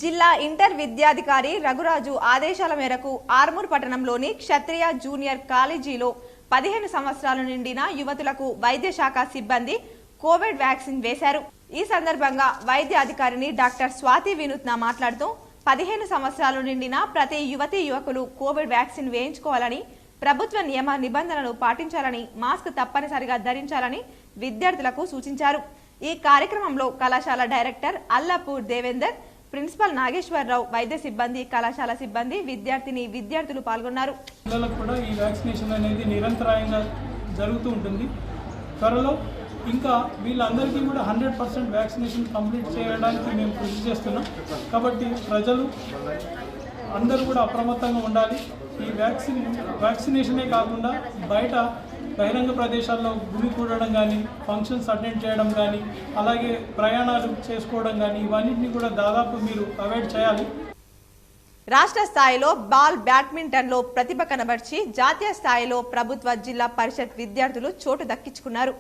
జిల్లా ఇంటర్ విద్యాధికారి రఘురాజు ఆదేశాల మేరకు ఆర్మూర్ పట్టణంలోని క్షత్రియ జూనియర్ కాలేజీలో 15 సంవత్సరాలు నిండిన యువతులకు వైద్య శాఖ సిబ్బంది కోవిడ్ వ్యాక్సిన్ వేశారు. ఈ సందర్భంగా వైద్య అధికారిని డాక్టర్ స్వాతి వినూత్న మాట్లాడుతూ 15 సంవత్సరాలు నిండిన ప్రతి యువతీ యువకులు కోవిడ్ వ్యాక్సిన్ వేయించుకోవాలని, ప్రభుత్వ నియమ నిబంధనలు పాటించాలని, మాస్క్ తప్పనిసరిగా ధరించాలని విద్యార్థులకు సూచించారు. ఈ కార్యక్రమంలో కళాశాల డైరెక్టర్ అల్లపూర్ దేవేందర్, ప్రిన్సిపల్ నాగేశ్వరరావు, వైద్య సిబ్బంది, కళాశాల సిబ్బంది, విద్యార్థులు పాల్గొన్నారు. పిల్లలకు కూడా ఈ వ్యాక్సినేషన్ అనేది నిరంతరాయంగా జరుగుతూ ఉంటుంది. త్వరలో ఇంకా వీళ్ళందరికీ కూడా 100% వ్యాక్సినేషన్ కంప్లీట్ చేయడానికి మేము కృషి చేస్తున్నాం. కాబట్టి ప్రజలు అందరూ కూడా అప్రమత్తంగా ఉండాలి. ఈ వ్యాక్సినేషనే కాకుండా బయట బహిరంగ ప్రదేశాల్లో గుమి కూడడం కానీ, ఫంక్షన్స్ అటెండ్ చేయడం కానీ, అలాగే ప్రయాణాలు చేసుకోవడం కానీ, ఇవన్నింటినీ కూడా దాదాపు మీరు అవాయిడ్ చేయాలి. రాష్ట్ర స్థాయిలో బాల్ బ్యాడ్మింటన్లో ప్రతిభ కనబర్చి జాతీయ స్థాయిలో ప్రభుత్వ జిల్లా పరిషత్ విద్యార్థులు చోటు దక్కించుకున్నారు.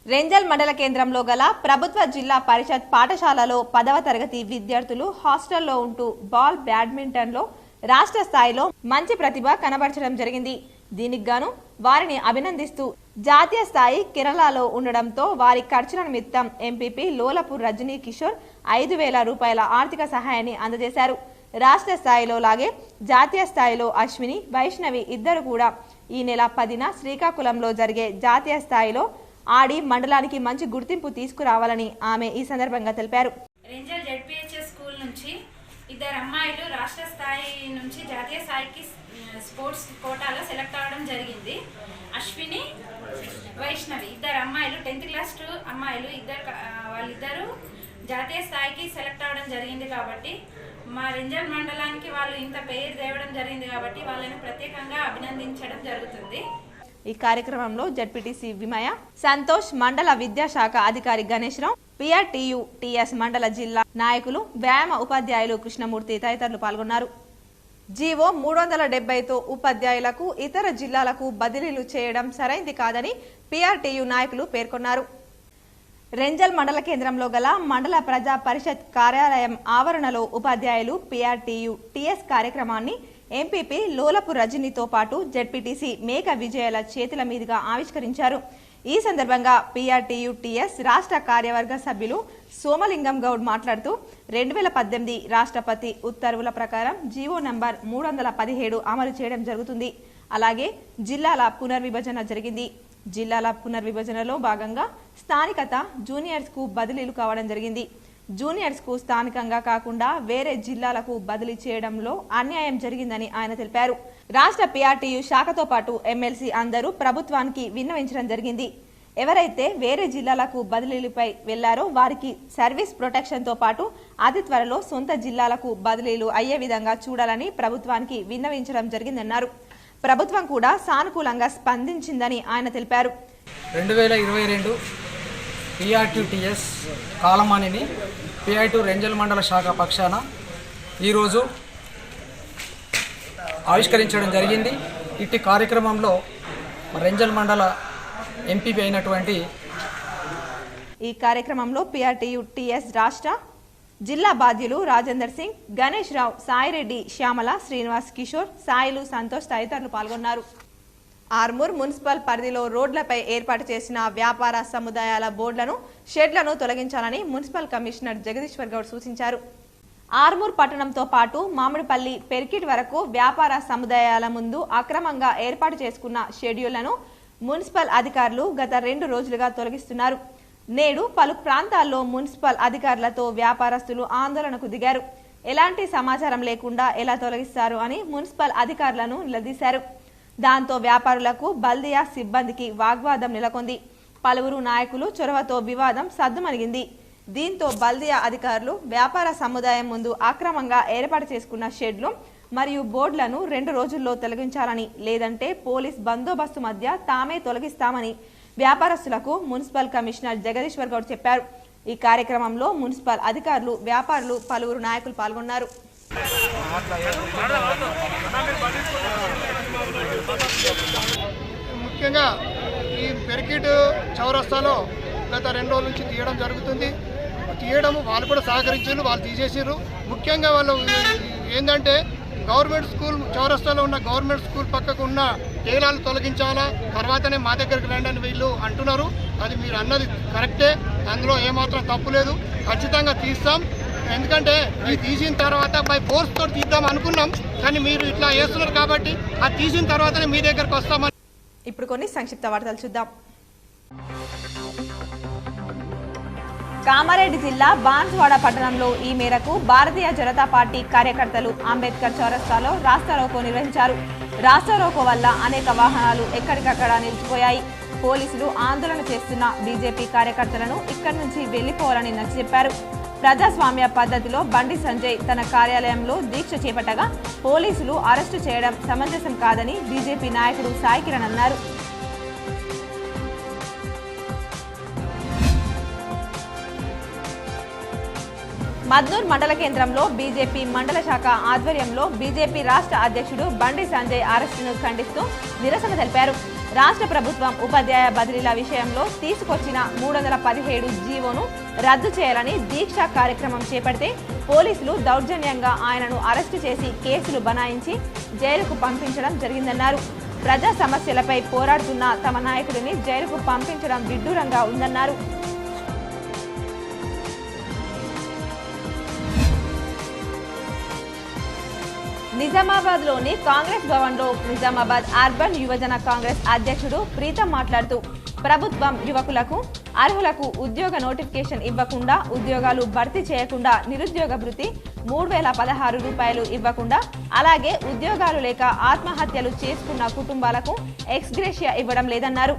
రెంజల్ మండల కేంద్రంలో గల ప్రభుత్వ జిల్లా పరిషత్ పాఠశాలలో 10వ తరగతి విద్యార్థులు హాస్టల్లో ఉంటూ బాల్ బ్యాడ్మింటన్లో రాష్ట్ర స్థాయిలో మంచి ప్రతిభ కనబరచడం జరిగింది. దీనికి గాను వారిని అభినందిస్తూ జాతీయ స్థాయి కేరళలో ఉండడంతో వారి ఖర్చుల నిమిత్తం ఎంపీపీ లోలపూర్ రజనీ కిషోర్ 5,000 రూపాయల ఆర్థిక సహాయాన్ని అందజేశారు. రాష్ట్ర స్థాయిలో లాగే జాతీయ స్థాయిలో అశ్విని, వైష్ణవి ఇద్దరు కూడా ఈ నెల 10న శ్రీకాకుళంలో జరిగే జాతీయ స్థాయిలో ఆడి మండలానికి మంచి గుర్తింపు తీసుకురావాలని ఆమె ఈ సందర్భంగా తెలిపారు. రెంజల్ జెడ్పీహెచ్ఎస్ స్కూల్ నుంచి ఇద్దరు అమ్మాయిలు రాష్ట్ర స్థాయి నుంచి జాతీయ స్థాయికి స్పోర్ట్స్ కోటాలో సెలెక్ట్ అవ్వడం జరిగింది. అశ్విని, వైష్ణవి ఇద్దరు అమ్మాయిలు 10th క్లాస్ అమ్మాయిలు వాళ్ళిద్దరూ జాతీయ స్థాయికి సెలెక్ట్ అవ్వడం జరిగింది. కాబట్టి మా రెంజల్ మండలానికి వాళ్ళు ఇంత పేరు తేవడం జరిగింది కాబట్టి వాళ్ళని ప్రత్యేకంగా అభినందించడం జరుగుతుంది. ఈ కార్యక్రమంలో జడ్పీటీసీ విమయ, సంతోష్, మండల విద్యాశాఖ అధికారి గణేష్ రావు, పిఆర్టీయు టీఎస్ మండల జిల్లా నాయకులు, వ్యాయామ ఉపాధ్యాయులు కృష్ణమూర్తి తదితరులు పాల్గొన్నారు. జీవో 370తో ఉపాధ్యాయులకు ఇతర జిల్లాలకు బదిలీలు చేయడం సరైంది కాదని పిఆర్టీయు నాయకులు పేర్కొన్నారు. రెంజల్ మండల కేంద్రంలో గల మండల ప్రజా పరిషత్ కార్యాలయం ఆవరణలో ఉపాధ్యాయులు పిఆర్టీయు టీఎస్ కార్యక్రమాన్ని ఎంపీపీ లోలపూర్ రజనీతో పాటు జడ్పీటీసీ మేఘ విజయాల చేతుల మీదుగా ఆవిష్కరించారు. ఈ సందర్భంగా పిఆర్టీయు టీఎస్ రాష్ట్ర కార్యవర్గ సభ్యులు సోమలింగం గౌడ్ మాట్లాడుతూ 2018 రాష్ట్రపతి ఉత్తర్వుల ప్రకారం జీవో నంబర్ 317 అమలు చేయడం జరుగుతుంది. అలాగే జిల్లాల పునర్విభజన జరిగింది. జిల్లాల పునర్విభజనలో భాగంగా స్థానికత జూనియర్స్ కు బదిలీలు కావడం జరిగింది. జూనియర్స్ కు స్థానికంగా కాకుండా వేరే జిల్లాలకు బదిలీ చేయడంలో అన్యాయం జరిగిందని ఆయన తెలిపారు. రాష్ట్ర పిఆర్టీయు శాఖతో పాటు ఎమ్మెల్సీ అందరూ ప్రభుత్వానికి విన్నవించడం జరిగింది. ఎవరైతే వేరే జిల్లాలకు బదిలీలపై వెళ్లారో వారికి సర్వీస్ ప్రొటెక్షన్ తో పాటు అతి త్వరలో సొంత జిల్లాలకు బదిలీలు అయ్యే విధంగా చూడాలని ప్రభుత్వానికి విన్నవించడం జరిగిందన్నారు. ప్రభుత్వం కూడా సానుకూలంగా స్పందించిందని ఆయన తెలిపారు. 2022 పిఆర్టీటీఎస్ కాలమానిని పిఐ2 రెంజల్ మండల శాఖ పక్షాన ఈరోజు ఆవిష్కరించడం జరిగింది. ఇట్టి కార్యక్రమంలో రెంజల్ మండల ఎంపీ అయినటువంటి ఈ కార్యక్రమంలో పిఆర్టీయు టీఎస్ రాష్ట్ర జిల్లా బాధ్యులు రాజేందర్ సింగ్, గణేష్ రావు, సాయిరెడ్డి, శ్యామల, శ్రీనివాస్ కిషోర్, సాయిలు, సంతోష్ తదితరులు పాల్గొన్నారు. ఆర్మూర్ మున్సిపల్ పరిధిలో రోడ్లపై ఏర్పాటు చేసిన వ్యాపార సముదాయాల బోర్డులను, షెడ్లను తొలగించాలని మున్సిపల్ కమిషనర్ జగదీశ్వర్ గౌడ్ సూచించారు. ఆర్మూర్ పట్టణంతో పాటు మామిడిపల్లి, పెర్కిట్ వరకు వ్యాపార సముదాయాల ముందు అక్రమంగా ఏర్పాటు చేసుకున్న షెడ్యూళ్లను మున్సిపల్ అధికారులు గత 2 రోజులుగా తొలగిస్తున్నారు. నేడు పలు ప్రాంతాల్లో మున్సిపల్ అధికారులతో వ్యాపారస్తులు ఆందోళనకు దిగారు. ఎలాంటి సమాచారం లేకుండా ఎలా తొలగిస్తారు అని మున్సిపల్ అధికారులను నిలదీశారు. దాంతో వ్యాపారులకు బల్దియా సిబ్బందికి వాగ్వాదం నెలకొంది. పలువురు నాయకులు చొరవతో వివాదం సద్దుమణిగింది. దీంతో బల్దియా అధికారులు వ్యాపార సముదాయం ముందు అక్రమంగా ఏర్పాటు చేసుకున్న షెడ్లు మరియు బోర్డులను 2 రోజుల్లో తొలగించాలని, లేదంటే పోలీస్ బందోబస్తు మధ్య తామే తొలగిస్తామని వ్యాపారస్తులకు మున్సిపల్ కమిషనర్ జగదీశ్వర్ గౌడ్ చెప్పారు. ఈ కార్యక్రమంలో మున్సిపల్ అధికారులు, వ్యాపారులు, పలువురు నాయకులు పాల్గొన్నారు. ముఖ్యంగా ఈ పెర్కిట్ చౌరస్తాలో గత 2 రోజుల నుంచి తీయడం జరుగుతుంది. తీయడం వాళ్ళు కూడా సహకరించారు, వాళ్ళు తీసేసారు. ముఖ్యంగా వాళ్ళు ఏంటంటే గవర్నమెంట్ స్కూల్ చౌరస్తాలో ఉన్న గవర్నమెంట్ స్కూల్ పక్కకు ఉన్న తేలాలు తొలగించాలా, తర్వాతనే మా దగ్గరికి రండి అని వీళ్ళు అంటున్నారు. అది మీరు అన్నది కరెక్టే, అందులో ఏమాత్రం తప్పు లేదు. ఖచ్చితంగా తీస్తాం. ఎందుకంటే ఇది తీసిన తర్వాత బై ఫోర్స్ తోటి తీద్దాం అనుకున్నాం, కానీ మీరు ఇట్లా చేస్తున్నారు కాబట్టి అది తీసిన తర్వాతనే మీ దగ్గరకు వస్తామని. ఇప్పుడు కొన్ని సంక్షిప్త వార్తలు చూద్దాం. కామారెడ్డి జిల్లా బాన్స్వాడ పట్టణంలో ఈ మేరకు భారతీయ జనతా పార్టీ కార్యకర్తలు అంబేద్కర్ చౌరస్తాలో రాస్తారోకో నిర్వహించారు. రాస్తారోకో వల్ల అనేక వాహనాలు ఎక్కడికక్కడ నిలిచిపోయాయి. పోలీసులు ఆందోళన చేస్తున్న బీజేపీ కార్యకర్తలను ఇక్కడి నుంచి వెళ్లిపోవాలని నచ్చజెప్పారు. ప్రజాస్వామ్య పద్ధతిలో బండి సంజయ్ తన కార్యాలయంలో దీక్ష చేపట్టగా పోలీసులు అరెస్టు చేయడం సమంజసం కాదని బీజేపీ నాయకుడు సాయి కిరణ్ అన్నారు. మద్నూర్ మండల కేంద్రంలో బీజేపీ మండల శాఖ ఆధ్వర్యంలో బీజేపీ రాష్ట్ర అధ్యక్షుడు బండి సంజయ్ అరెస్టును ఖండిస్తూ నిరసన తెలిపారు. రాష్ట్ర ప్రభుత్వం ఉపాధ్యాయ బదిలీల విషయంలో తీసుకొచ్చిన 317 జీవోను రద్దు చేయాలని దీక్షా కార్యక్రమం చేపడితే పోలీసులు దౌర్జన్యంగా ఆయనను అరెస్టు చేసి కేసులు బనాయించి జైలుకు పంపించడం జరిగిందన్నారు. ప్రజా సమస్యలపై పోరాడుతున్న తమ నాయకుడిని జైలుకు పంపించడం విడ్డూరంగా ఉందన్నారు. నిజామాబాద్లోని కాంగ్రెస్ భవన్లో నిజామాబాద్ అర్బన్ యువజన కాంగ్రెస్ అధ్యక్షుడు ప్రీతం మాట్లాడుతూ ప్రభుత్వం యువకులకు అర్హులకు ఉద్యోగ నోటిఫికేషన్ ఇవ్వకుండా ఉద్యోగాలు భర్తీ చేయకుండా నిరుద్యోగ భృతి 3016 రూపాయలు ఇవ్వకుండా అలాగే ఉద్యోగాలు లేక ఆత్మహత్యలు చేసుకున్న కుటుంబాలకు ఎక్స్గ్రేషియా ఇవ్వడం లేదన్నారు.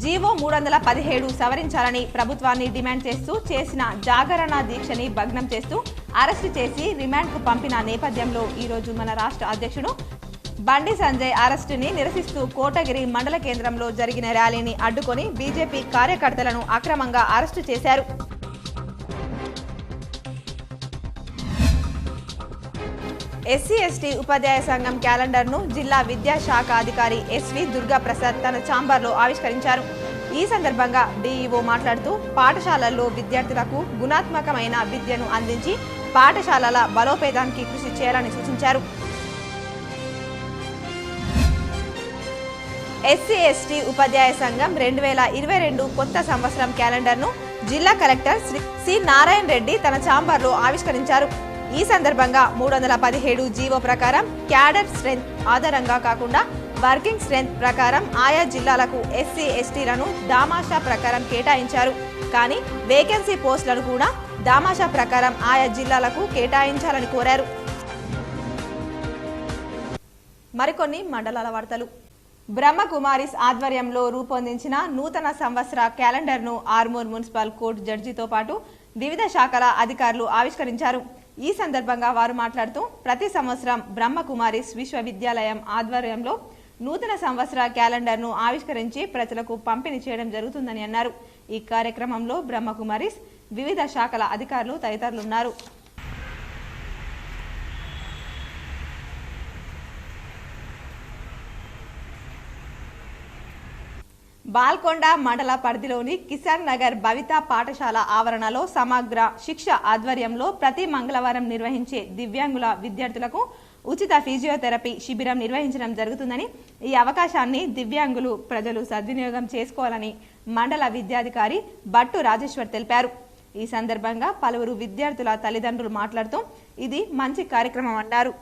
జీవో 317 సవరించాలని ప్రభుత్వాన్ని డిమాండ్ చేస్తూ చేసిన జాగరణ దీక్షని భగ్నం చేస్తూ అరెస్టు చేసి రిమాండ్కు పంపిన నేపథ్యంలో ఈరోజు మన రాష్ట్ర అధ్యక్షుడు బండి సంజయ్ అరెస్టుని నిరసిస్తూ కోటగిరి మండల కేంద్రంలో జరిగిన ర్యాలీని అడ్డుకొని బీజేపీ కార్యకర్తలను అక్రమంగా అరెస్టు చేశారు. ఎస్సీ ఎస్టీ ఉపాధ్యాయ సంఘం క్యాలెండర్ను జిల్లా విద్యాశాఖ అధికారి ఎస్వి దుర్గాప్రసాద్ తన ఛాంబర్లో ఆవిష్కరించారు. ఈ సందర్భంగా డీఈఓ మాట్లాడుతూ పాఠశాలల్లో విద్యార్థులకు గుణాత్మకమైన విద్యను అందించి పాఠశాలల బలోపేతానికి కృషి చేయాలని సూచించారు. ఎస్సీ ఎస్టీ ఉపాధ్యాయ సంఘం 2022 కొత్త సంవత్సరం క్యాలెండర్ను జిల్లా కలెక్టర్ సి నారాయణ రెడ్డి తన ఛాంబర్లో ఆవిష్కరించారు. ఈ సందర్భంగా 317 జీవో ప్రకారం క్యాడర్ స్ట్రెంత్ ఆధారంగా కాకుండా వర్కింగ్ స్ట్రెంత్ ప్రకారం ఆయా జిల్లాలకు ఎస్సీ ఎస్టీలను దామాషా ప్రకారం కేటాయించారు. కానీ వేకెన్సీ పోస్టులను కూడా దామాషా ప్రకారం ఆయా జిల్లాలకు కేటాయించాలని కోరారు. మరికొన్ని మండలాల వార్తలు. బ్రహ్మకుమారిస్ ఆధ్వర్యంలో రూపొందించిన నూతన సంవత్సర క్యాలెండర్ను ఆర్మూర్ మున్సిపల్ కోర్టు జడ్జితో పాటు వివిధ శాఖల అధికారులు ఆవిష్కరించారు. ఈ సందర్భంగా వారు మాట్లాడుతూ ప్రతి సంవత్సరం బ్రహ్మకుమారిస్ విశ్వవిద్యాలయం ఆధ్వర్యంలో నూతన సంవత్సర క్యాలెండర్ను ఆవిష్కరించి ప్రజలకు పంపిణీ చేయడం జరుగుతుందని అన్నారు. ఈ కార్యక్రమంలో బ్రహ్మకుమారిస్ వివిధ శాఖల అధికారులు తదితరులున్నారు. బాల్కొండ మండల పరిధిలోని కిసాన్ నగర్ భవిత పాఠశాల ఆవరణలో సమగ్ర శిక్ష ఆధ్వర్యంలో ప్రతి మంగళవారం నిర్వహించే దివ్యాంగుల విద్యార్థులకు ఉచిత ఫిజియోథెరపీ శిబిరం నిర్వహించడం జరుగుతుందని, ఈ అవకాశాన్ని దివ్యాంగులు ప్రజలు సద్వినియోగం చేసుకోవాలని మండల విద్యాధికారి బట్టు రాజేశ్వర్ తెలిపారు. ఈ సందర్భంగా పలువురు విద్యార్థుల తల్లిదండ్రులు మాట్లాడుతూ ఇది మంచి కార్యక్రమం అన్నారు.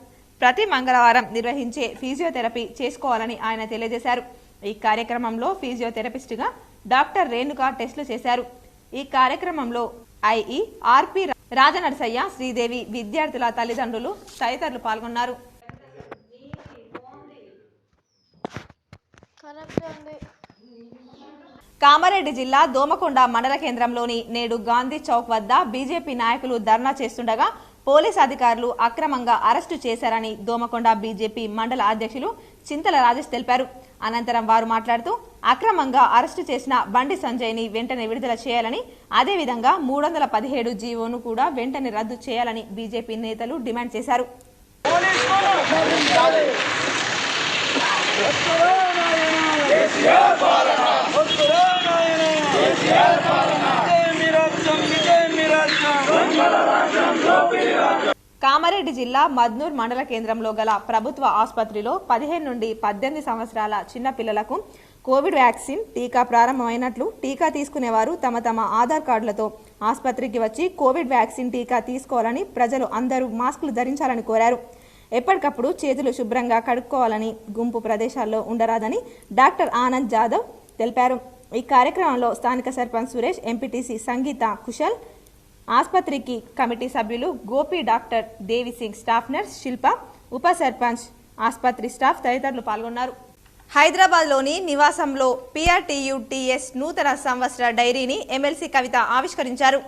ప్రతి మంగళవారం నిర్వహించే ఫిజియోథెరపీ చేసుకోవాలని ఆయన తెలియజేశారు. ఈ కార్యక్రమంలో ఫిజియోథెరపిస్టుగా డాక్టర్ రేణుక టెస్టులు చేశారు. ఈ కార్యక్రమంలో ఐఈ ఆర్పి రాజనరసయ్య, శ్రీదేవి, విద్యార్థుల తల్లిదండ్రులు తదితరులు పాల్గొన్నారు. కామారెడ్డి జిల్లా దోమకొండ మండల కేంద్రంలోని నేడు గాంధీ చౌక్ వద్ద బీజేపీ నాయకులు ధర్నా చేస్తుండగా పోలీస్ అధికారులు అక్రమంగా అరెస్టు చేశారని దోమకొండ బీజేపీ మండల అధ్యక్షులు చింతల రాజేష్ తెలిపారు. అనంతరం వారు మాట్లాడుతూ అక్రమంగా అరెస్టు చేసిన బండి సంజయ్ని వెంటనే విడుదల చేయాలని, అదేవిధంగా 317 జీవోను కూడా వెంటనే రద్దు చేయాలని బీజేపీ నేతలు డిమాండ్ చేశారు. కామారెడ్డి జిల్లా మద్నూర్ మండల కేంద్రంలో గల ప్రభుత్వ ఆసుపత్రిలో 15 నుండి 18 సంవత్సరాల చిన్న పిల్లలకు కోవిడ్ వ్యాక్సిన్ టీకా ప్రారంభమైనట్లు టీకా తీసుకునేవారు తమ తమ ఆధార్ కార్డులతో ఆసుపత్రికి వచ్చి కోవిడ్ వ్యాక్సిన్ టీకా తీసుకోవాలని, ప్రజలు అందరూ మాస్కులు ధరించాలని కోరారు. ఎప్పటికప్పుడు చేతులు శుభ్రంగా కడుక్కోవాలని, గుంపు ప్రదేశాల్లో ఉండరాదని డాక్టర్ ఆనంద్ జాదవ్ తెలిపారు. ఈ కార్యక్రమంలో స్థానిక సర్పంచ్ సురేష్, ఎంపీటీసీ సంగీత కుశల్, ఆసుపత్రికి కమిటీ సభ్యులు గోపి, డాక్టర్ దేవి సింగ్, స్టాఫ్ నర్స్ శిల్ప, ఉప సర్పంచ్, ఆసుపత్రి స్టాఫ్ తదితరులు పాల్గొన్నారు. హైదరాబాద్లోని నివాసంలో PRTU-TS నూతన సంవత్సర డైరీని ఎమ్మెల్సీ కవిత ఆవిష్కరించారు.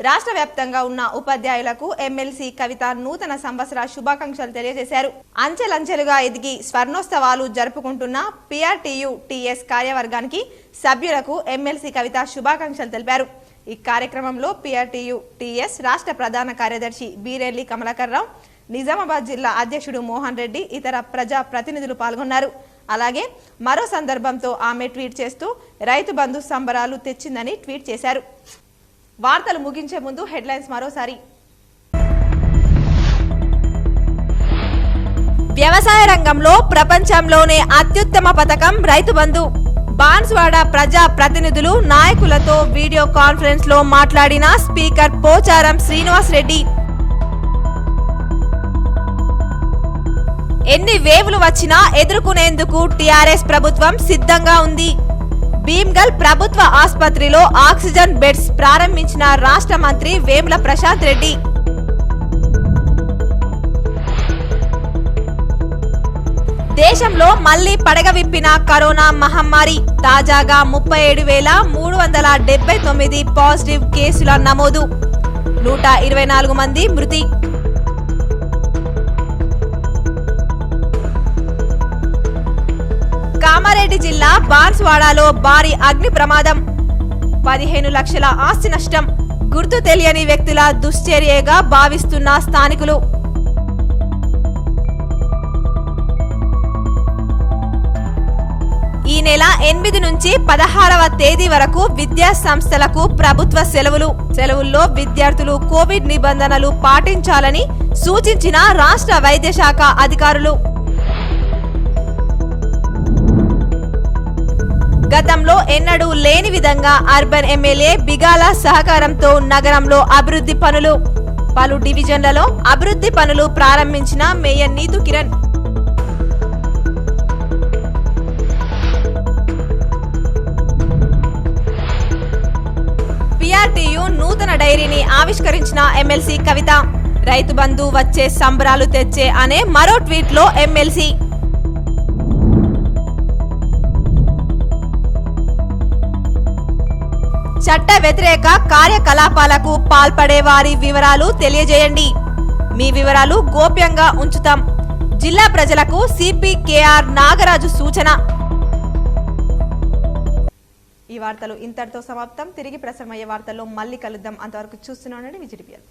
రాష్ట్ర వ్యాప్తంగా ఉన్న ఉపాధ్యాయులకు ఎమ్మెల్సీ కవిత నూతన సంవత్సర శుభాకాంక్షలు తెలియజేశారు. అంచెలంచెలుగా ఎదిగి స్వర్ణోత్సవాలు జరుపుకుంటున్న PRTU-TS కార్యవర్గానికి సభ్యులకు ఎమ్మెల్సీ కవిత శుభాకాంక్షలు తెలిపారు. ఈ కార్యక్రమంలో PRTU-TS రాష్ట్ర ప్రధాన కార్యదర్శి బీరెల్లి కమలాకర్ రావు, నిజామాబాద్ జిల్లా అధ్యక్షుడు మోహన్ రెడ్డి, ఇతర ప్రజా ప్రతినిధులు పాల్గొన్నారు. అలాగే మరో సందర్భంతో ఆమె ట్వీట్ చేస్తూ రైతు బంధు సంబరాలు తెచ్చిందని ట్వీట్ చేశారు. వార్తలు ముగించే ముందు హెడ్లైన్స్ మరోసారి. వ్యవసాయ రంగంలో ప్రపంచంలోనే అత్యుత్తమ పథకం రైతు బంధు. బాన్స్వాడ ప్రజా ప్రతినిధులు నాయకులతో వీడియో కాన్ఫరెన్స్ లో మాట్లాడిన స్పీకర్ పోచారం శ్రీనివాస్ రెడ్డి. ఎన్ని వేవులు వచ్చినా ఎదుర్కొనేందుకు టీఆర్ఎస్ ప్రభుత్వం సిద్ధంగా ఉంది. భీమ్గల్ ప్రభుత్వ ఆసుపత్రిలో ఆక్సిజన్ బెడ్స్ ప్రారంభించిన రాష్ట్ర మంత్రి వేముల ప్రశాంత్ రెడ్డి. దేశంలో మళ్లీ పడగ విప్పిన కరోనా మహమ్మారి. తాజాగా 37,379 పాజిటివ్ కేసుల నమోదు, 124 మంది మృతి. కామారెడ్డి జిల్లా బాన్స్వాడలో భారీ అగ్ని ప్రమాదం, 15 లక్షల ఆస్తి నష్టం. గుర్తు తెలియని వ్యక్తుల దుశ్చర్యగా భావిస్తున్న స్థానికులు. ఈ నెల 8 నుంచి 16వ తేదీ వరకు విద్యా సంస్థలకు ప్రభుత్వ సెలవుల్లో విద్యార్థులు కోవిడ్ నిబంధనలు పాటించాలని సూచించిన రాష్ట్ర వైద్య శాఖ అధికారులు. గతంలో ఎన్నడూ లేని విధంగా అర్బన్ ఎమ్మెల్యే బిగాల సహకారంతో నగరంలో అభివృద్ధి పనులు. పలు డివిజన్లలో అభివృద్ధి పనులు ప్రారంభించిన మేయర్ నీతు కిరణ్. PRTU నూతన డైరీని ఆవిష్కరించిన ఎమ్మెల్సీ కవిత. రైతు బంధు వచ్చే సంబరాలు తెచ్చే అనే మరో ట్వీట్ లో ఎమ్మెల్సీ. చట్ట వ్యతిరేక కార్యకలాపాలకు పాల్పడే వారి వివరాలు తెలియజేయండి. మీ వివరాలు గోప్యంగా ఉంచుతాం. జిల్లా ప్రజలకు సిపి KR నాగరాజు సూచన. ఈ వార్తలు ఇంతటితో సమాప్తం. తిరిగి ప్రసారమయ్యే వార్తల్లో మళ్ళీ కలుద్దాం. అంతవరకు చూస్తూనే ఉండండి విజిటిపిఎల్.